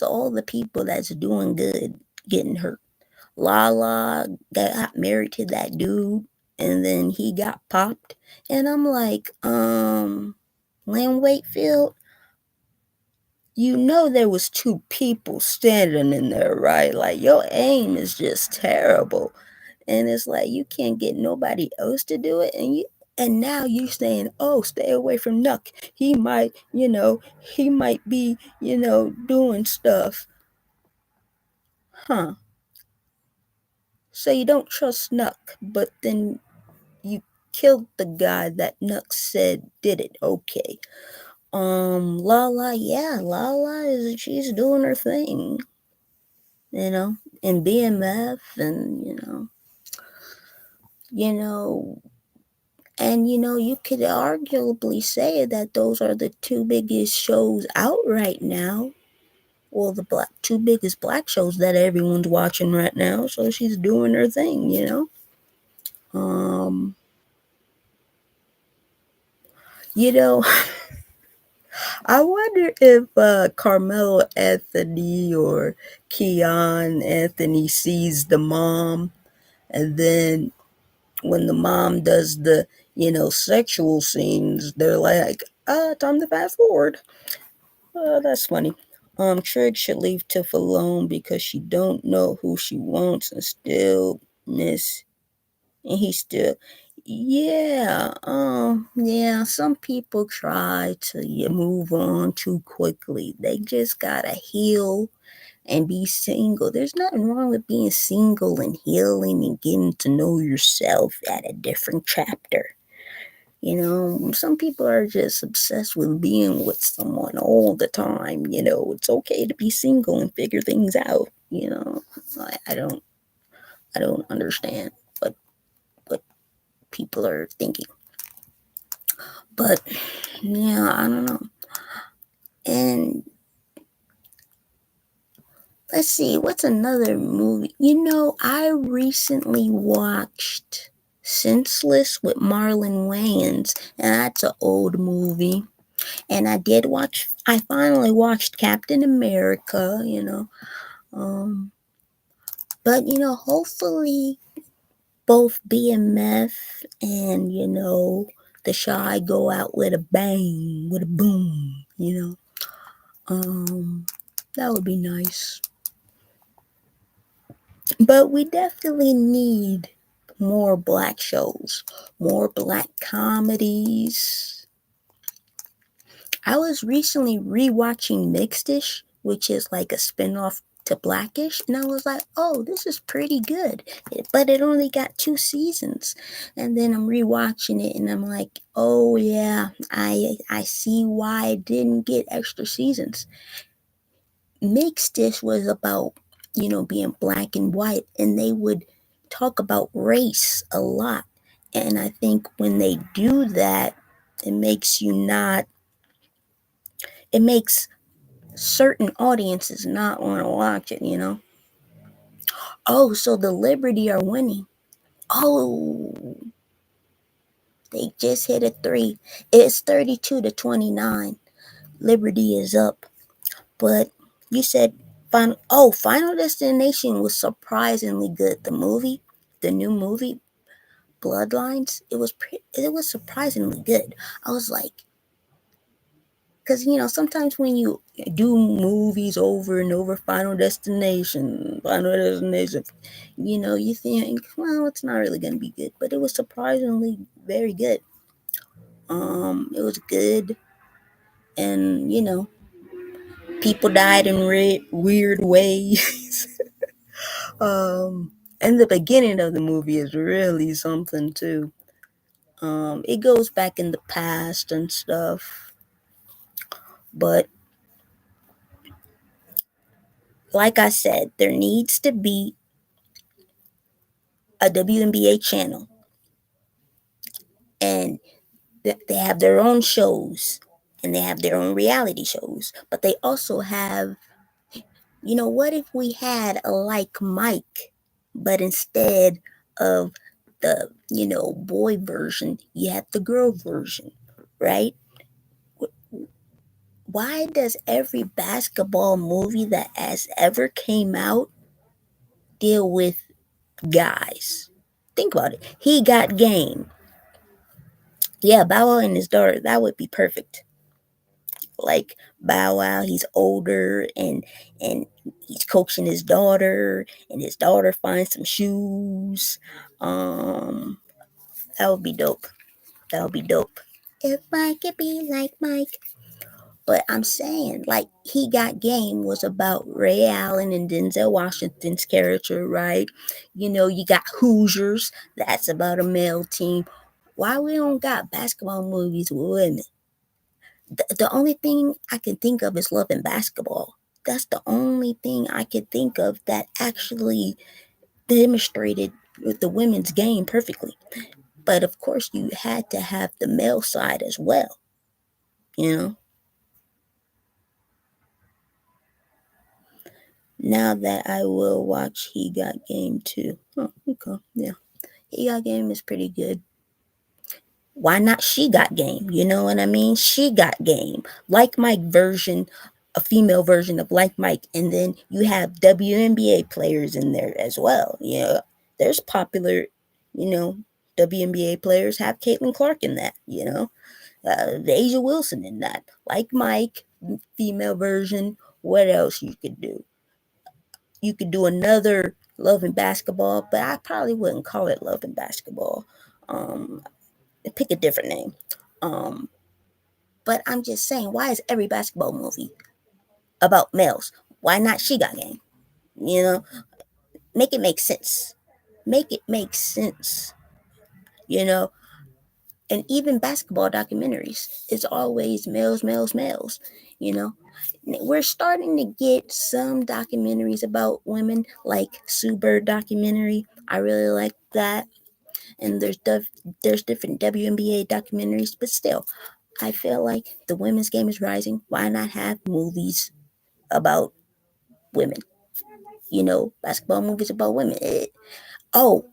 all the people that's doing good getting hurt? Lala got married to that dude and then he got popped. And I'm like, Lynn Wakefield, there was 2 people standing in there, right? Like, your aim is just terrible. And it's like, you can't get nobody else to do it. And now you saying, oh, stay away from Nuck. He might be, doing stuff. Huh. So you don't trust Nuck, but then you killed the guy that Nuck said did it. Okay. Lala, yeah, she's doing her thing. In BMF, and and you could arguably say that those are the 2 biggest shows out right now. Well, the 2 biggest black shows that everyone's watching right now. So she's doing her thing. Um, you know, I wonder if Carmelo Anthony or Keon Anthony sees the mom, and then when the mom does the, sexual scenes, they're like, time to fast forward. That's funny. Trig should leave Tiff alone because she don't know who she wants and still miss, and he still, Yeah, some people try to move on too quickly. They just gotta heal and be single. There's nothing wrong with being single and healing and getting to know yourself at a different chapter. Some people are just obsessed with being with someone all the time. It's okay to be single and figure things out. I don't understand what people are thinking. But yeah, I don't know. And let's see, what's another movie? I recently watched Senseless with Marlon Wayans, and that's an old movie. And I finally watched Captain America. But hopefully both BMF and the Shy go out with a bang, with a boom. That would be nice. But we definitely need more black shows, more black comedies. I was recently rewatching Mixed-ish, which is like a spinoff to Blackish, and I was like, oh, this is pretty good. But it only got 2 seasons. And then I'm rewatching it and I'm like, oh yeah, I see why it didn't get extra seasons. Mixed-ish was about, being black and white, and they would talk about race a lot. And I think when they do that, it makes you not, it makes certain audiences not want to watch it. Oh, so the Liberty are winning. Oh, they just hit a 3. It's 32-29. Liberty is up. But you said Final Destination was surprisingly good. The new movie, Bloodlines, it was surprisingly good. I was like, because sometimes when you do movies over and over, Final Destination, you think, well, it's not really gonna be good, but it was surprisingly very good. It was good, and people died in weird ways. And the beginning of the movie is really something too. It goes back in the past and stuff, but like I said, there needs to be a WNBA channel, and they have their own shows, and they have their own reality shows, but they also have, what if we had a like Mike, but instead of the, boy version, you have the girl version, right? Why does every basketball movie that has ever came out deal with guys? Think about it. He Got Game. Yeah, Bow Wow and his daughter, that would be perfect. Like Bow Wow, he's older and he's coaching his daughter, and his daughter finds some shoes. That would be dope. That would be dope. If I could be like Mike. But I'm saying, like, He Got Game was about Ray Allen and Denzel Washington's character, right? You got Hoosiers, that's about a male team. Why we don't got basketball movies with women? The only thing I can think of is Love and Basketball. That's the only thing I could think of that actually demonstrated with the women's game perfectly. But of course, you had to have the male side as well, you know? Now that I will watch He Got Game too. Oh, okay. Yeah. He Got Game is pretty good. Why not She Got Game? You know what I mean? She Got Game. Like Mike version, a female version of Like Mike. And then you have WNBA players in there as well. Yeah. There's popular, you know, WNBA players have Caitlin Clark in that. Asia Wilson in that. Like Mike, female version. What else you could do? You could do another Love and Basketball, but I probably wouldn't call it Love and Basketball. Pick a different name. But I'm just saying, why is every basketball movie about males? Why not She Got Game? You know, make it make sense. Make it make sense. You know, and even basketball documentaries, it's always males, males, males. You know, we're starting to get some documentaries about women, like Sue Bird documentary. I really like that. And there's different WNBA documentaries, but still, I feel like the women's game is rising. Why not have movies about women? You know, basketball movies about women. Oh,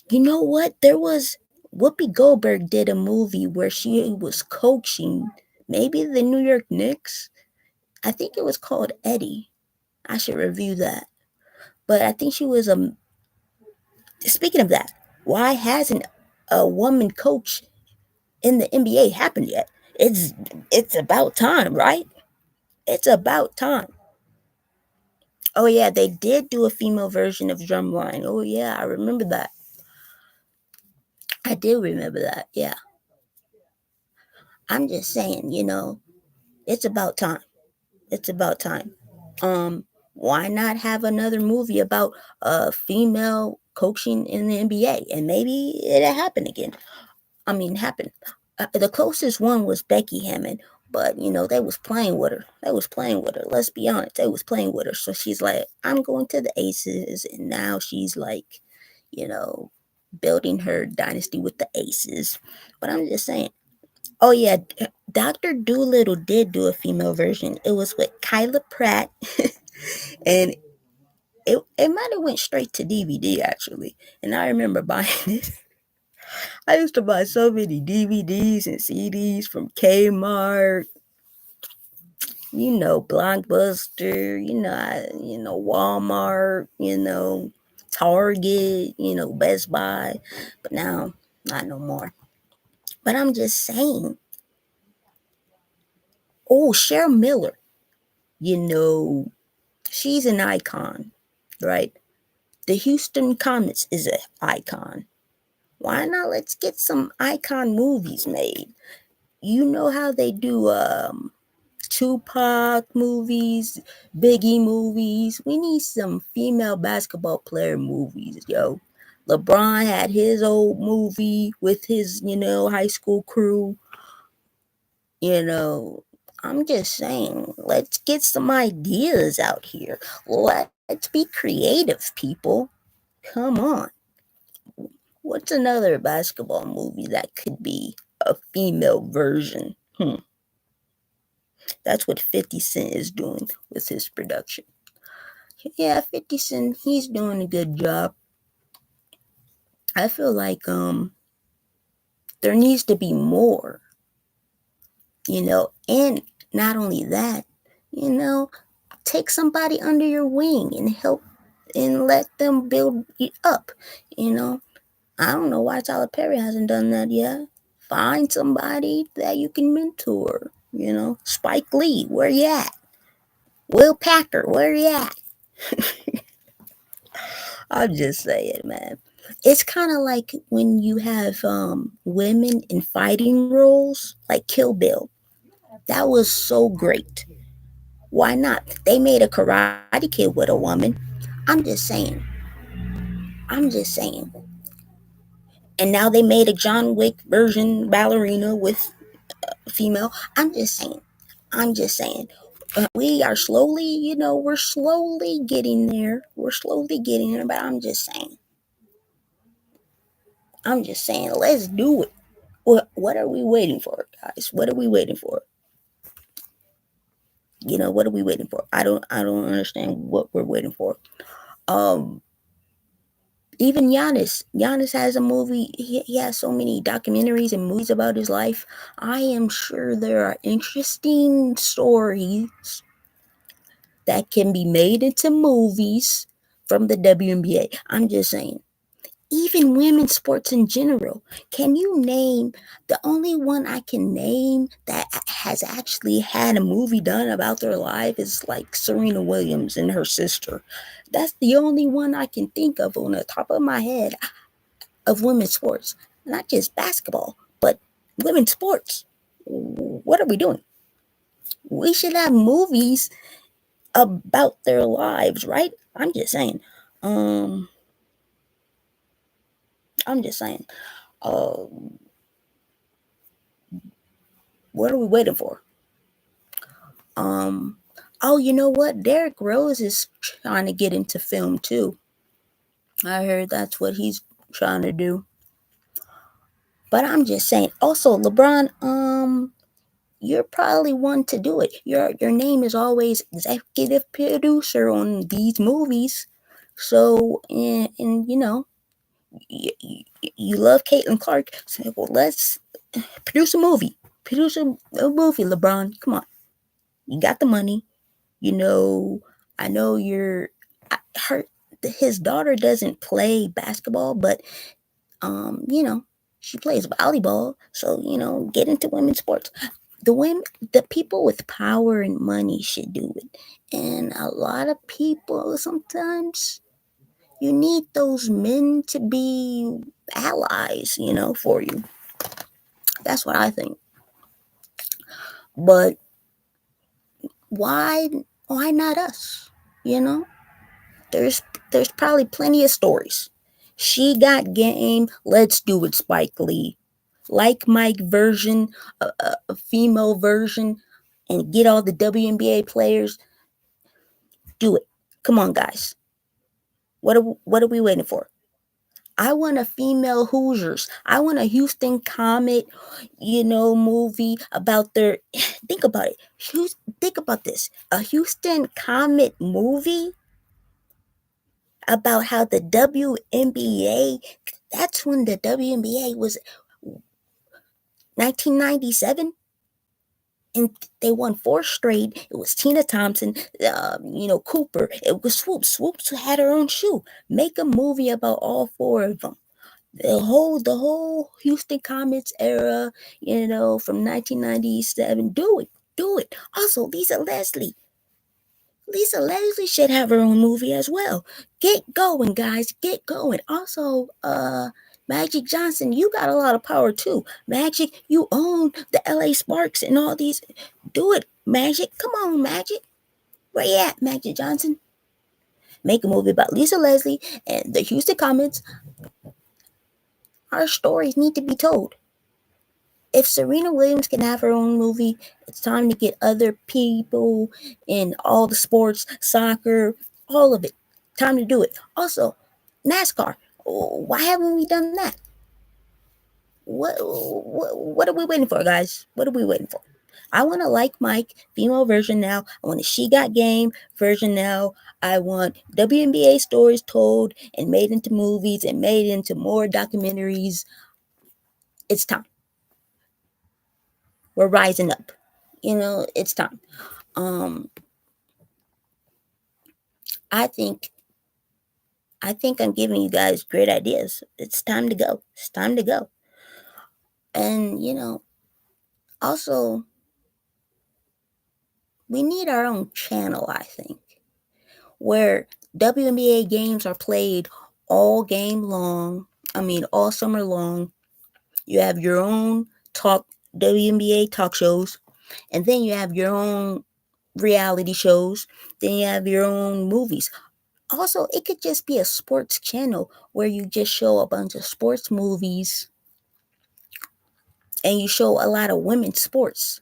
you know what? There was Whoopi Goldberg did a movie where she was coaching maybe the New York Knicks. I think it was called Eddie. I should review that. But I think she was speaking of that, why hasn't a woman coach in the NBA happened yet? It's it's about time, right? It's about time. Oh yeah, they did do a female version of Drumline. Oh yeah, I remember that. I do remember that. Yeah. I'm just saying, it's about time. It's about time. Why not have another movie about female coaching in the NBA, and maybe it'll happen again. I mean, happen. The closest one was Becky Hammond, but they was playing with her. They was playing with her. Let's be honest, they was playing with her. So she's like, I'm going to the Aces, and now she's like, you know, building her dynasty with the Aces. But I'm just saying. Oh yeah, Doctor Doolittle did do a female version. It was with Kyla Pratt, and it might have went straight to DVD actually. And I remember buying it. I used to buy so many DVDs and CDs from Kmart, Blockbuster, Walmart, Target, Best Buy. But now, not no more. But I'm just saying. Oh, Cheryl Miller, you know, she's an icon, right? The Houston Comets is an icon. Why not? Let's get some icon movies made. You know how they do Tupac movies, Biggie movies. We need some female basketball player movies, yo. LeBron had his old movie with his, high school crew. You know, I'm just saying, let's get some ideas out here. Let's be creative, people. Come on. What's another basketball movie that could be a female version? That's what 50 Cent is doing with his production. Yeah, 50 Cent, he's doing a good job. I feel like there needs to be more, and not only that, take somebody under your wing and help and let them build you up, I don't know why Tyler Perry hasn't done that yet. Find somebody that you can mentor, Spike Lee, where you at? Will Packer, where you at? I'm just saying, man. It's kind of like when you have women in fighting roles, like Kill Bill. That was so great. Why not? They made a Karate Kid with a woman. I'm just saying. I'm just saying. And now they made a John Wick version ballerina with a female. I'm just saying. I'm just saying. We are slowly, we're slowly getting there. We're slowly getting there, but I'm just saying. Let's do it. What are we waiting for, guys? What are we waiting for? What are we waiting for? I don't understand what we're waiting for. Um, Even Giannis has a movie. He has so many documentaries and movies about his life. I am sure there are interesting stories that can be made into movies from the WNBA. I'm just saying. Even women's sports in general. Can you name the only one I can name that has actually had a movie done about their life is like Serena Williams and her sister. That's the only one I can think of on the top of my head of women's sports. not just basketball, but women's sports. What are we doing? We should have movies about their lives, right? I'm just saying. Um, I'm just saying. Uh, what are we waiting for? Oh, you know what? Derrick Rose is trying to get into film too. I heard that's what he's trying to do. But I'm just saying. Also, LeBron, you're probably one to do it. Your name is always executive producer on these movies. So, and you know, you love Caitlin Clark. So, well, let's produce a movie. Produce a movie, LeBron. Come on. You got the money. You know, I know his daughter doesn't play basketball, but you know, she plays volleyball. So, you know, get into women's sports. The people with power and money should do it. And a lot of people sometimes you need those men to be allies, you know, for you. That's what I think. But why why not us? You know? There's there's probably plenty of stories. She got game, let's do it, Spike Lee. Like Mike version, a female version, and get all the WNBA players. Do it. Come on, guys. What are we waiting for? I want a female Hoosiers. I want a Houston Comet, you know, movie about their. Think about it. Think about this. A Houston Comet movie about how the WNBA. That's when the WNBA was 1997. And they won 4 straight. It was Tina Thompson, you know, Cooper. It was Swoops. Swoops had her own shoe. Make a movie about all 4 of them. The whole Houston Comets era, you know, from 1997. Do it. Also, Lisa Leslie should have her own movie as well. Get going, guys. Get going. Also, Magic Johnson, you got a lot of power too. Magic, you own the LA Sparks and all these. Do it, Magic. Come on, Magic. Where you at, Magic Johnson? Make a movie about Lisa Leslie and the Houston Comets. Our stories need to be told. If Serena Williams can have her own movie, it's time to get other people in all the sports, soccer, all of it. Time to do it. Also, NASCAR. Why haven't we done that? What are we waiting for, guys? What are we waiting for? I want a Like Mike female version now. I want a She Got Game version now. I want WNBA stories told and made into movies and made into more documentaries. It's time. We're rising up. You know, it's time. Um, I think I'm giving you guys great ideas. It's time to go. It's time to go. And you know, also we need our own channel, I think, where WNBA games are played all game long. I mean, all summer long. You have your own WNBA talk shows, and then you have your own reality shows. Then you have your own movies. Also, it could just be a sports channel where you just show a bunch of sports movies and you show a lot of women's sports.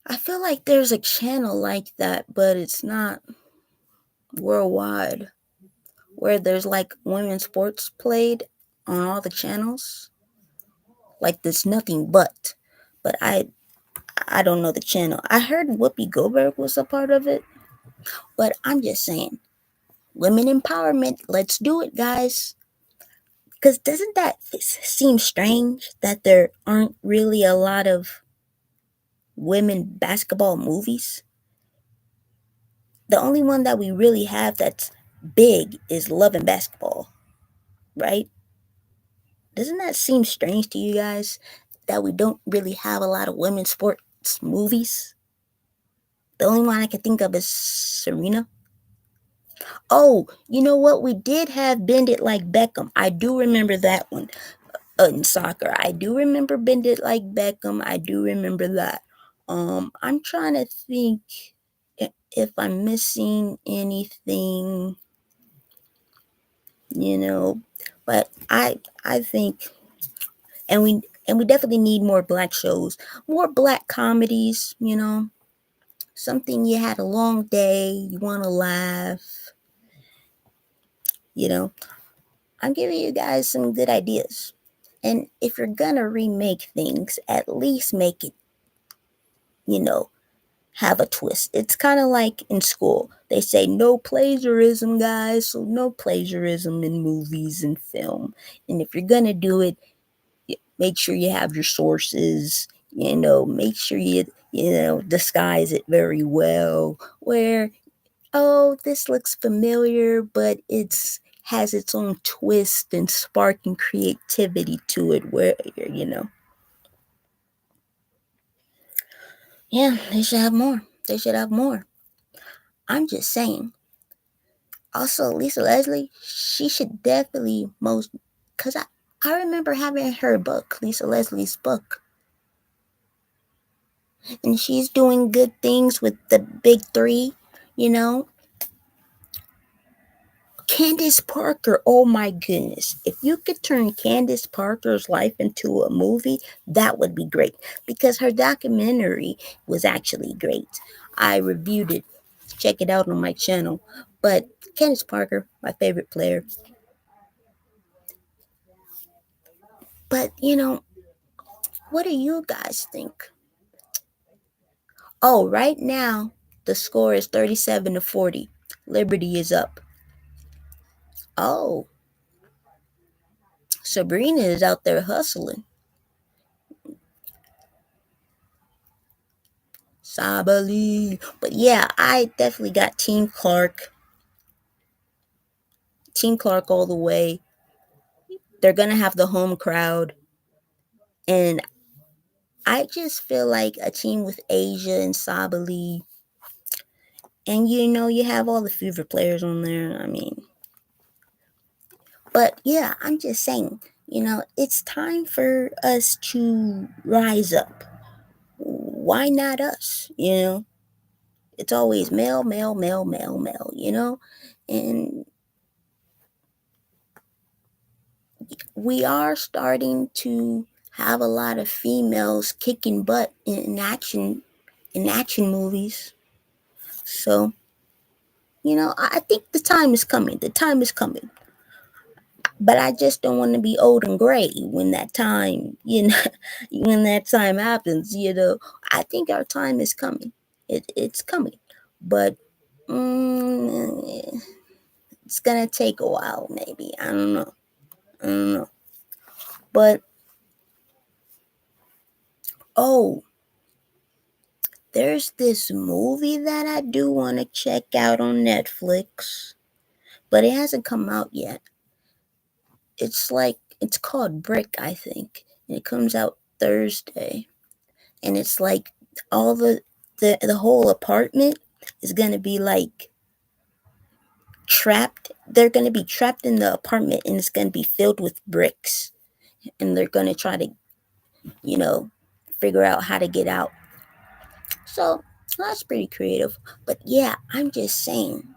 I feel like there's a channel like that, but it's not worldwide, where there's like women's sports played on all the channels. Like there's nothing but I don't know the channel. I heard Whoopi Goldberg was a part of it, but I'm just saying, women empowerment. Let's do it, guys. Because doesn't that seem strange that there aren't really a lot of women basketball movies? The only one that we really have that's big is Love and Basketball, right? Doesn't that seem strange to you guys that we don't really have a lot of women's sports movies? The only one I can think of is Serena. Oh, you know what? We did have Bend It Like Beckham. I do remember that one. In soccer, I do remember Bend It Like Beckham. I do remember that. I'm trying to think if I'm missing anything, but I think, and we definitely need more black shows, more black comedies. Something you had a long day, you want to laugh. I'm giving you guys some good ideas. And if you're gonna remake things, at least make it, have a twist. It's kind of like in school. They say no plagiarism, guys. So no plagiarism in movies and film. And if you're gonna do it, make sure you have your sources. Make sure you disguise it very well. Where, oh, this looks familiar, but it's has its own twist and spark and creativity to it. Where yeah, they should have more. They should have more. I'm just saying. Also, Lisa Leslie, she should definitely because I remember having her book, Lisa Leslie's book, and she's doing good things with the big three, you know. Candace Parker, oh my goodness. If you could turn Candace Parker's life into a movie, that would be great because her documentary was actually great. I reviewed it. Check it out on my channel. But Candace Parker, my favorite player. But, what do you guys think? Oh, right now, the score is 37-40. Liberty is up. Oh, Sabrina is out there hustling. Sabali. But yeah, I definitely got Team Clark. Team Clark all the way. They're going to have the home crowd. And I just feel like a team with Asia and Sabali. And you have all the favorite players on there. I mean, but yeah, I'm just saying, it's time for us to rise up. Why not us? It's always male, male, male, male, male, and we are starting to have a lot of females kicking butt in action movies. So, I think the time is coming. The time is coming. But I just don't want to be old and gray when that time, when that time happens. I think our time is coming. It's coming, but it's gonna take a while. Maybe I don't know. But oh, there's this movie that I do want to check out on Netflix, but it hasn't come out yet. It's called Brick, I think, and it comes out Thursday. And it's like all the whole apartment is gonna be like trapped. They're gonna be trapped in the apartment, and it's gonna be filled with bricks, and they're gonna try to, figure out how to get out. So that's pretty creative. But yeah, I'm just saying,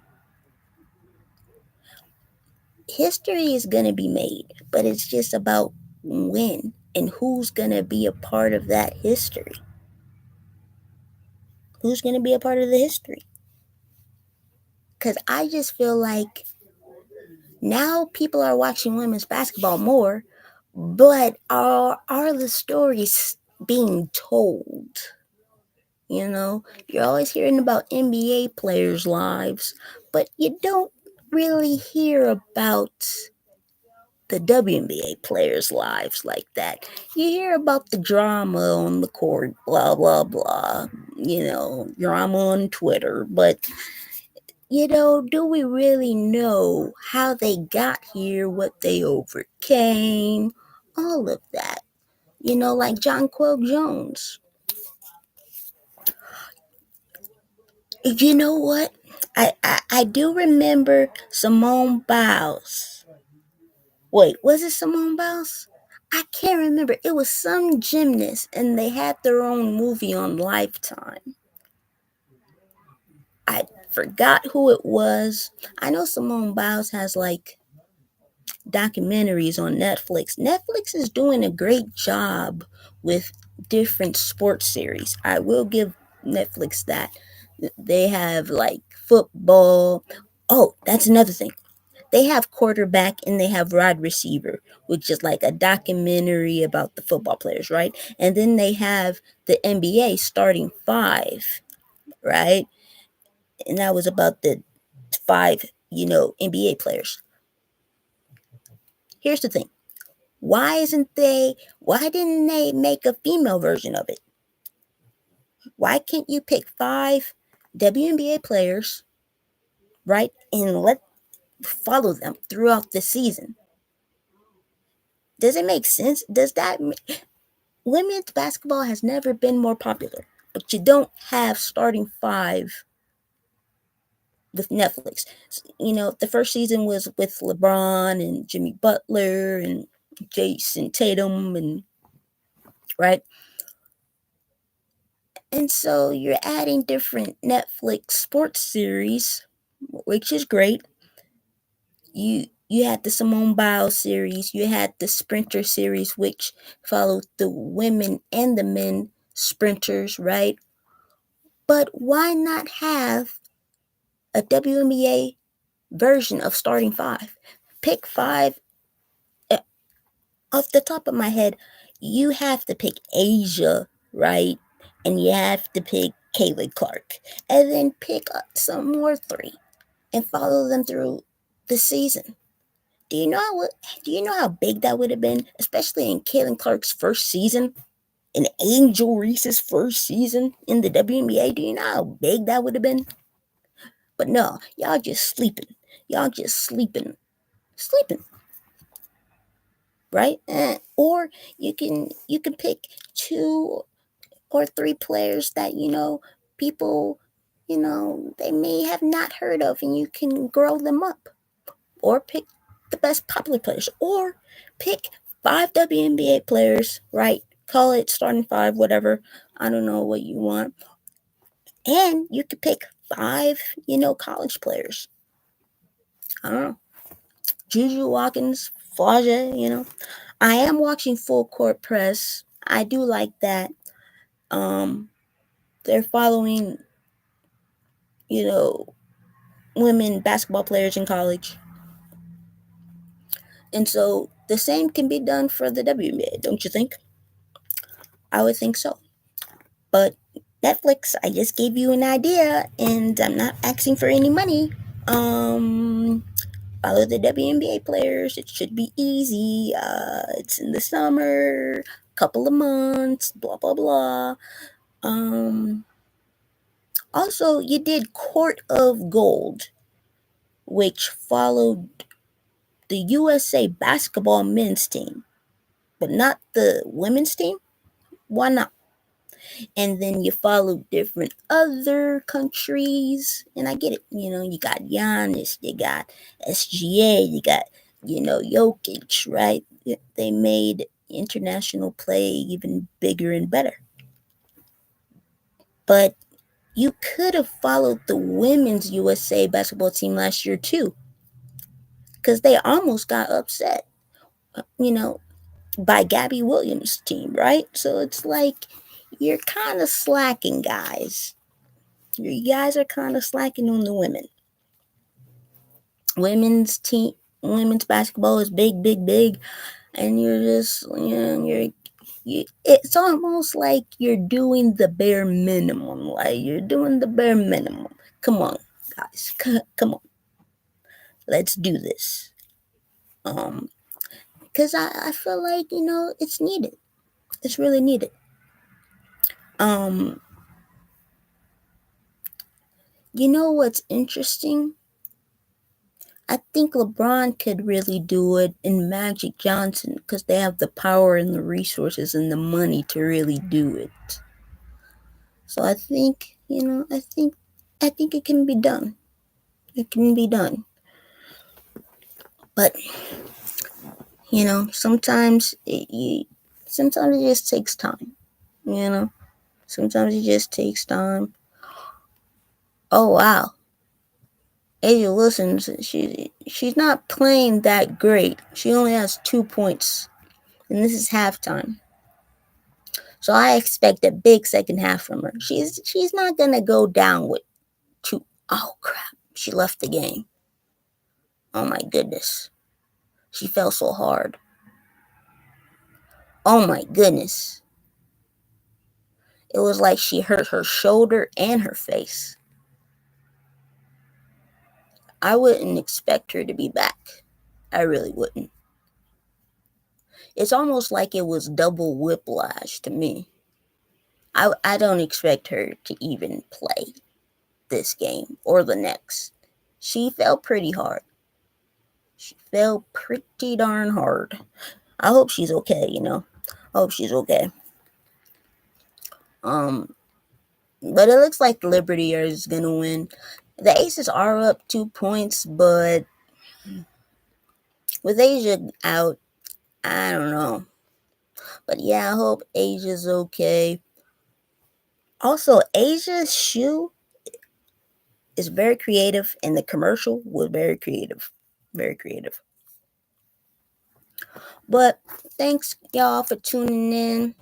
history is gonna be made, but it's just about when and who's gonna be a part of that history. Who's gonna be a part of the history? Because I just feel like now people are watching women's basketball more, but are the stories being told? You're always hearing about NBA players' lives, but you don't really hear about the WNBA players' lives like that. You hear about the drama on the court, blah, blah, blah, drama on Twitter, but do we really know how they got here, what they overcame, all of that? Like John Quill Jones. You know what? I do remember Simone Biles. Wait, was it Simone Biles? I can't remember. It was some gymnast, and they had their own movie on Lifetime. I forgot who it was. I know Simone Biles has like documentaries on Netflix. Netflix is doing a great job with different sports series. I will give Netflix that. They have like football. Oh, that's another thing. They have quarterback and they have wide receiver, which is like a documentary about the football players, right? And then they have the NBA starting five, right? And that was about the five, NBA players. Here's the thing. Why didn't they make a female version of it? Why can't you pick five WNBA players, right? And follow them throughout the season? Does it make sense? Women's basketball has never been more popular, but you don't have starting five with Netflix. The first season was with LeBron and Jimmy Butler and Jason Tatum, and right. And so you're adding different Netflix sports series, which is great. You had the Simone Biles series, you had the Sprinter series, which followed the women and the men sprinters, right? But why not have a WNBA version of starting five? Pick five. Off the top of my head, you have to pick Asia, right? And you have to pick Clark, and then pick some more three and follow them through the season. Do you know how big that would have been, especially in Clark's first season, in Angel Reese's first season in the WNBA? Do you know how big that would have been? But no, y'all just sleeping. Y'all just sleeping, right? Or you can pick two or three players that people they may have not heard of, and you can grow them up. Or pick the best popular players, or pick five WNBA players, right? Call it starting five, whatever. I don't know what you want. And you could pick five, college players. I don't know. Juju Watkins, Flage, I am watching Full Court Press. I do like that. They're following, women basketball players in college. And so the same can be done for the WNBA, don't you think? I would think so. But Netflix, I just gave you an idea, and I'm not asking for any money. Follow the WNBA players. It should be easy. It's in the summer, couple of months, blah blah blah. Also, you did Court of Gold, which followed the USA basketball men's team, but not the women's team. Why not? And then you follow different other countries, and I get it. You got Giannis, you got SGA, you got Jokic, right? They made international play even bigger and better. But you could have followed the women's USA basketball team last year too, because they almost got upset, by Gabby Williams' team, right? So it's like you're kind of slacking, guys. You guys are kind of slacking on the women. Women's basketball is big, big, big, and you're just, it's almost like you're doing the bare minimum. Like you're doing the bare minimum. Come on, guys, come on, let's do this. Because I feel like it's needed. It's really needed. What's interesting? I think LeBron could really do it, in Magic Johnson, because they have the power and the resources and the money to really do it. So I think it can be done. It can be done. But sometimes it just takes time. Sometimes it just takes time. Oh wow, Asia Wilson, she's not playing that great. She only has 2 points, and this is halftime. So I expect a big second half from her. She's not gonna go down with 2. Oh crap, she left the game. Oh my goodness, she fell so hard. Oh my goodness, it was like she hurt her shoulder and her face. I wouldn't expect her to be back. I really wouldn't. It's almost like it was double whiplash to me. I don't expect her to even play this game or the next. She fell pretty hard. She fell pretty darn hard. I hope she's okay, I hope she's okay. But it looks like Liberty is gonna win. The Aces are up 2 points, but with Asia out, I don't know. But yeah, I hope Asia's okay. Also, Asia's shoe is very creative, and the commercial was very creative. Very creative. But thanks, y'all, for tuning in.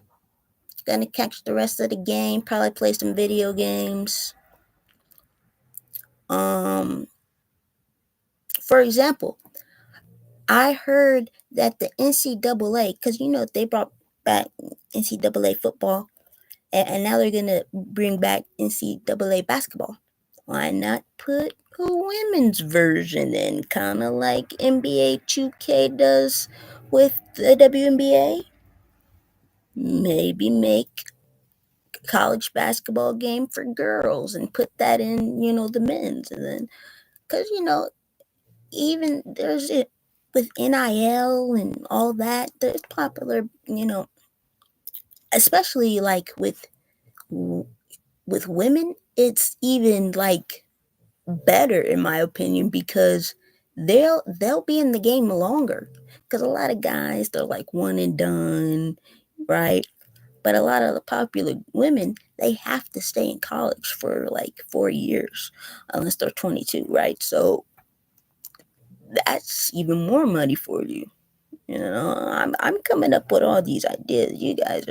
Gonna catch the rest of the game. Probably play some video games. For example, I heard that the NCAA, because they brought back NCAA football, and now they're gonna bring back NCAA basketball. Why not put a women's version in, kind of like NBA 2K does with the WNBA? Maybe make college basketball game for girls and put that in, the men's, and then because even there's it with NIL and all that. There's popular, especially like with women. It's even like better in my opinion because they'll be in the game longer. Because a lot of guys, they're like one and done, right? But a lot of the popular women, they have to stay in college for like 4 years unless they're 22, right? So that's even more money for you. I'm coming up with all these ideas. You guys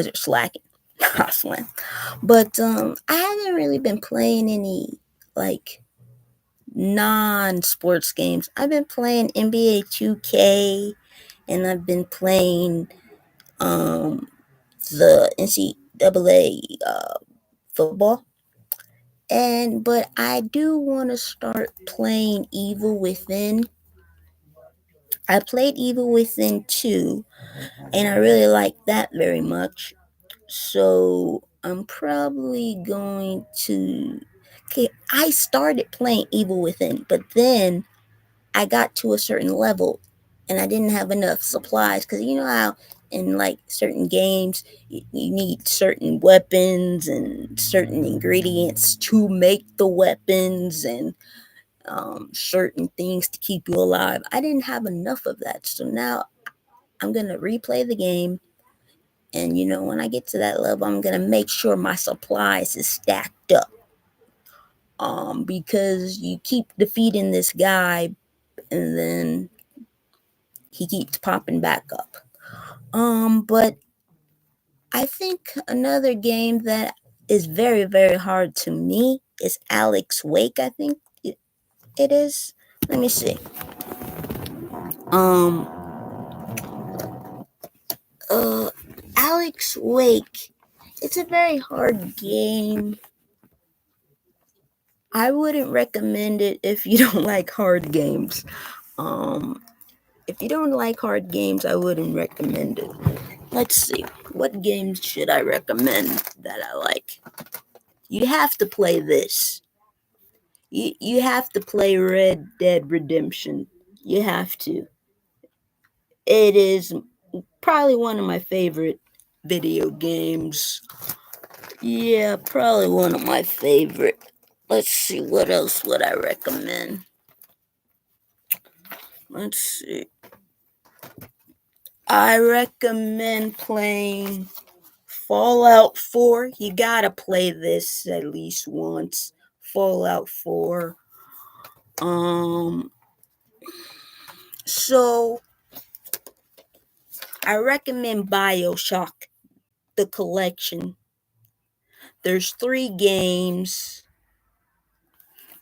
are slacking. But I haven't really been playing any like non-sports games. I've been playing NBA 2K, and I've been playing the NCAA football. But I do want to start playing Evil Within. I played Evil Within 2, and I really like that very much. So I'm probably going to. Okay, I started playing Evil Within, but then I got to a certain level and I didn't have enough supplies because you know how in like certain games you need certain weapons and certain ingredients to make the weapons and certain things to keep you alive. I didn't have enough of that, so now I'm gonna replay the game, and when I get to that level, I'm gonna make sure my supplies is stacked up. Because you keep defeating this guy, and then he keeps popping back up. But I think another game that is very, very hard to me is Alex Wake. I think it is. Let me see. Alex Wake. It's a very hard game. I wouldn't recommend it if you don't like hard games. If you don't like hard games, I wouldn't recommend it. Let's see. What games should I recommend that I like? You have to play this. You have to play Red Dead Redemption. You have to. It is probably one of my favorite video games. Yeah, probably one of my favorite. let's see, what else would I recommend? Let's see. I recommend playing Fallout 4. You gotta play this at least once. Fallout 4. So I recommend BioShock, the collection. There's 3 games.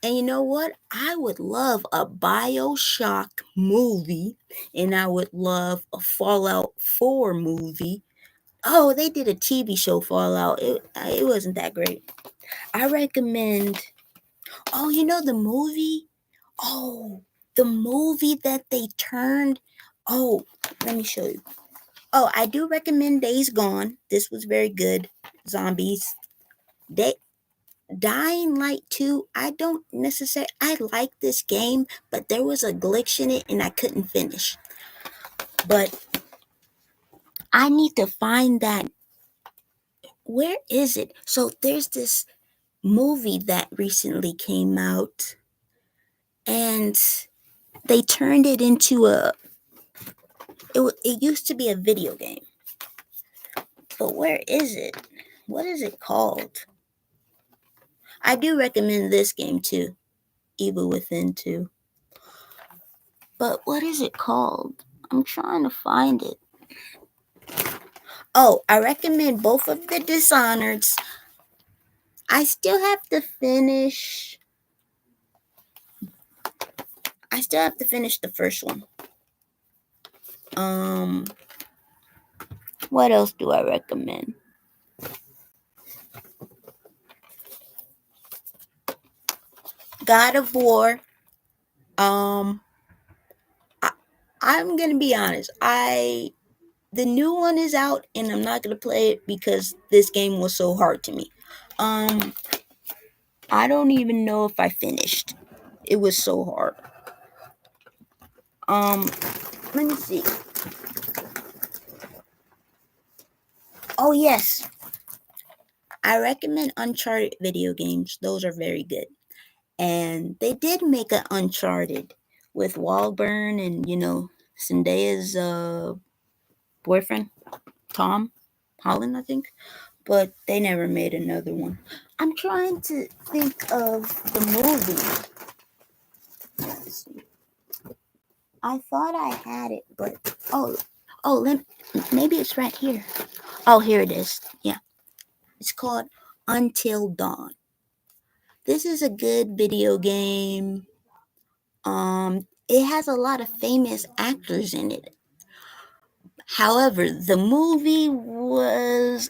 And you know what? I would love a BioShock movie, and I would love a Fallout 4 movie. Oh, they did a TV show, Fallout. It wasn't that great. I recommend. Oh, you know the movie? Oh, the movie that they turned. Oh, let me show you. Oh, I do recommend Days Gone. This was very good. Zombies. Dying Light 2, I don't necessarily, I like this game, but there was a glitch in it and I couldn't finish. But I need to find that. Where is it? So there's this movie that recently came out and they turned it into it used to be a video game. But where is it? What is it called? I do recommend this game too, Evil Within 2. But what is it called? I'm trying to find it. Oh, I recommend both of the Dishonoreds. I still have to finish the first one. What else do I recommend? God of War. I'm gonna be honest. The new one is out, and I'm not gonna play it because this game was so hard to me. I don't even know if I finished. It was so hard. Let me see. Oh yes, I recommend Uncharted video games. Those are very good. And they did make an Uncharted with Wahlberg and Zendaya's boyfriend, Tom Holland, I think. But they never made another one. I'm trying to think of the movie. I thought I had it, but maybe it's right here. Oh, here it is. Yeah, it's called Until Dawn. This is a good video game. It has a lot of famous actors in it. However, the movie was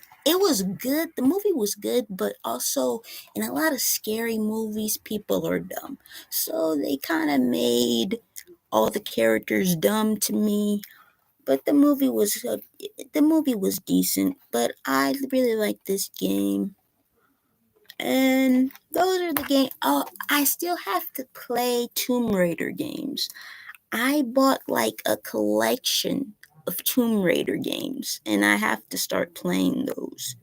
good. The movie was good, but also in a lot of scary movies, people are dumb. So they kind of made all the characters dumb to me. But the movie was decent. But I really like this game. And those are the games. Oh, I still have to play Tomb Raider games. I bought like a collection of Tomb Raider games, and I have to start playing those.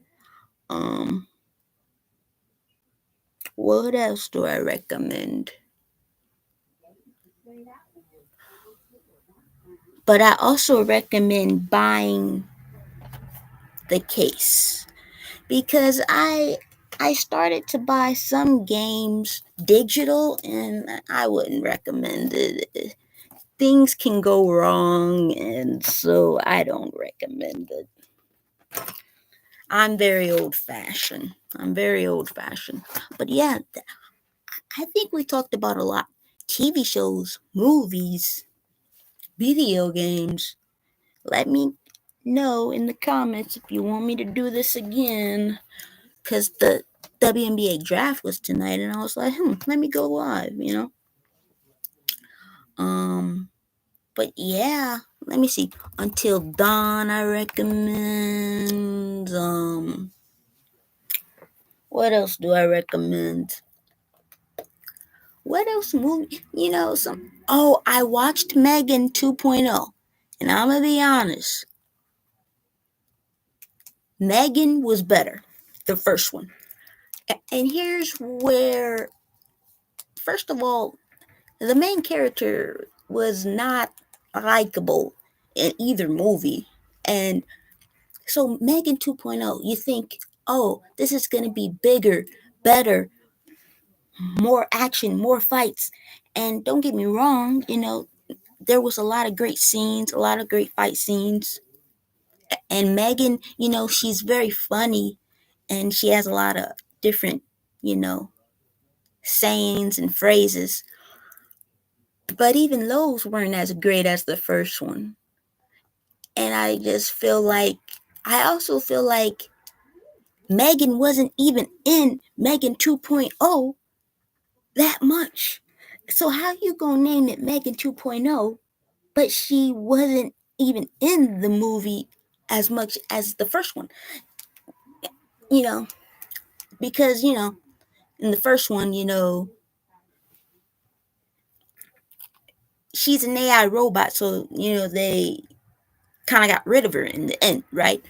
What else do I recommend? But I also recommend buying the case because I started to buy some games digital, and I wouldn't recommend it. Things can go wrong, and so I don't recommend it. I'm very old fashioned. But yeah, I think we talked about a lot. TV shows, movies, video games. Let me know in the comments if you want me to do this again. Because the WNBA draft was tonight, and I was like, let me go live. But yeah, let me see. Until Dawn, I recommend. What else do I recommend? What else movie? I watched Megan 2.0, and I'm gonna be honest. Megan was better, the first one. And here's where first of all, the main character was not likable in either movie. And so Megan 2.0, you think, oh, this is going to be bigger, better, more action, more fights. And don't get me wrong, there was a lot of great scenes, a lot of great fight scenes. And Megan, she's very funny and she has a lot of different, you know, sayings and phrases. But even those weren't as great as the first one. And I also feel like Megan wasn't even in Megan 2.0 that much. So how you gonna name it Megan 2.0, but she wasn't even in the movie as much as the first one? You know, because in the first one, she's an AI robot, so they kind of got rid of her in the end, right?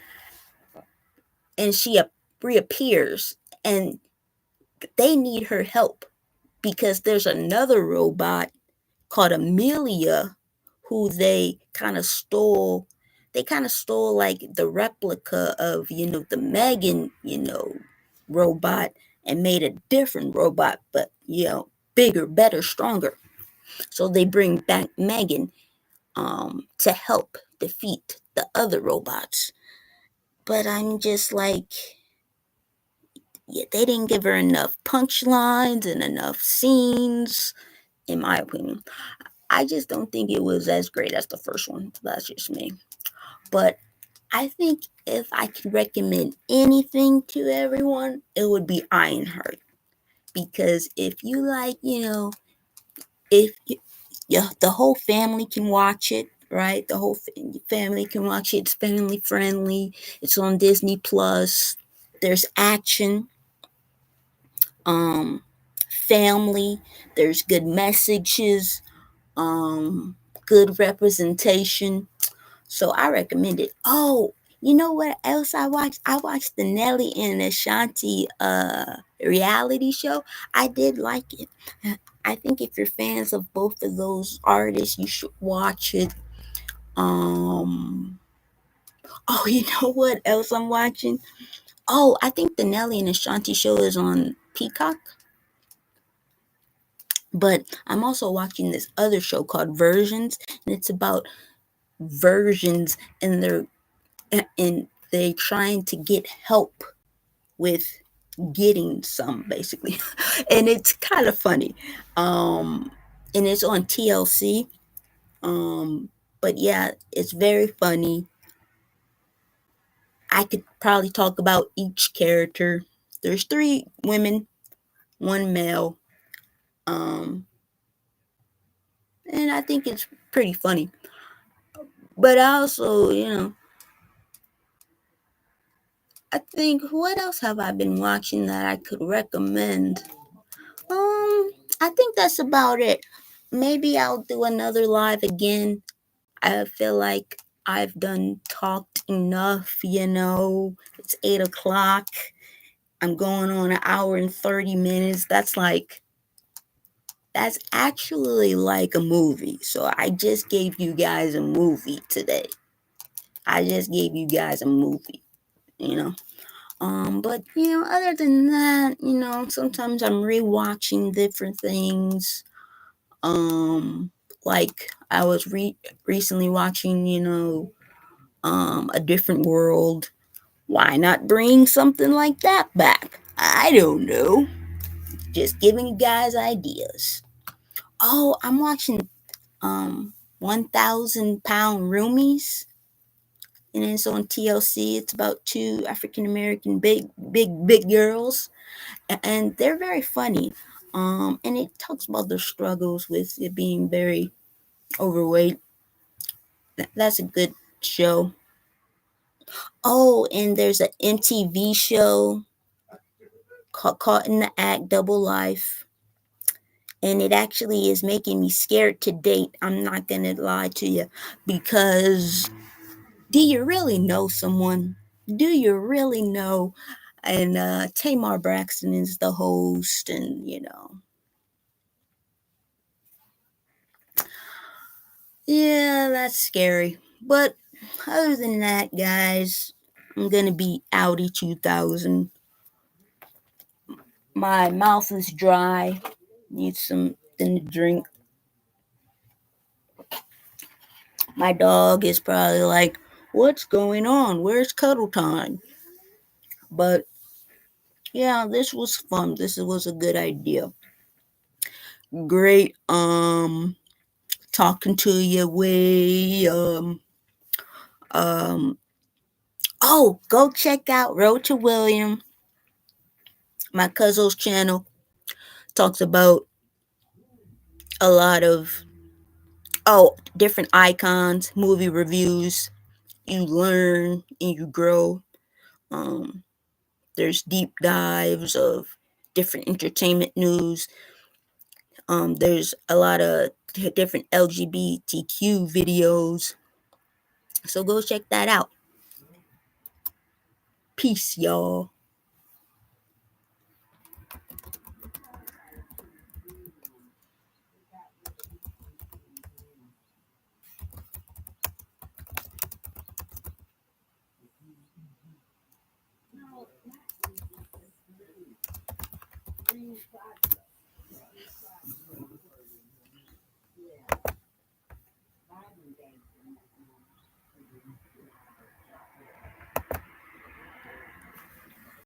And she reappears, and they need her help because there's another robot called Amelia who they kind of stole like the replica of the Megan robot and made a different robot, but bigger, better, stronger. So they bring back Megan to help defeat the other robots. But I'm just like, yeah, they didn't give her enough punchlines and enough scenes, in my opinion. I just don't think it was as great as the first one. That's just me. But I think if I could recommend anything to everyone, it would be Ironheart. Because if you like, if yeah, the whole family can watch it, right? The whole family can watch it. It's family friendly. It's on Disney Plus. There's action, um, family. There's good messages, good representation. So I recommend it. Oh, you know what else I watched? I watched the Nelly and Ashanti reality show. I did like it. I think if you're fans of both of those artists, you should watch it. Um oh, you know what else I'm watching? Oh, I think the Nelly and Ashanti show is on Peacock. But I'm also watching this other show called Versions, and it's about versions and they trying to get help with getting some, basically. And it's kind of funny. And it's on TLC. But yeah, it's very funny. I could probably talk about each character. There's 3 women, 1 male. Um, and I think it's pretty funny. But also, I think, what else have I been watching that I could recommend? I think that's about it. Maybe I'll do another live again. I feel like I've done talked enough. It's 8 o'clock. I'm going on an hour and 30 minutes. That's actually like a movie. So I just gave you guys a movie today. I just gave you guys a movie, you know. But other than that, sometimes I'm rewatching different things. Like I was recently watching, A Different World. Why not bring something like that back? I don't know. Just giving you guys ideas. Oh, I'm watching 1,000 Pound Roomies, and it's on TLC. It's about 2 African American big girls, and they're very funny. And it talks about their struggles with it being very overweight. That's a good show. Oh, and there's an MTV show called Caught in the Act, Double Life. And it actually is making me scared to date. I'm not going to lie to you. Because do you really know someone? Do you really know? And Tamar Braxton is the host. And, Yeah, that's scary. But other than that, guys, I'm gonna be Audi 2000. My mouth is dry. Need something to drink. My dog is probably like, "What's going on? Where's cuddle time?" But yeah, this was fun. This was a good idea. Great talking to you, way um oh, go check out Road to William, my cousin's channel. Talks about a lot of different icons, movie reviews. You learn and you grow. Um there's deep dives of different entertainment news. There's a lot of different LGBTQ videos. So go check that out. Peace, y'all.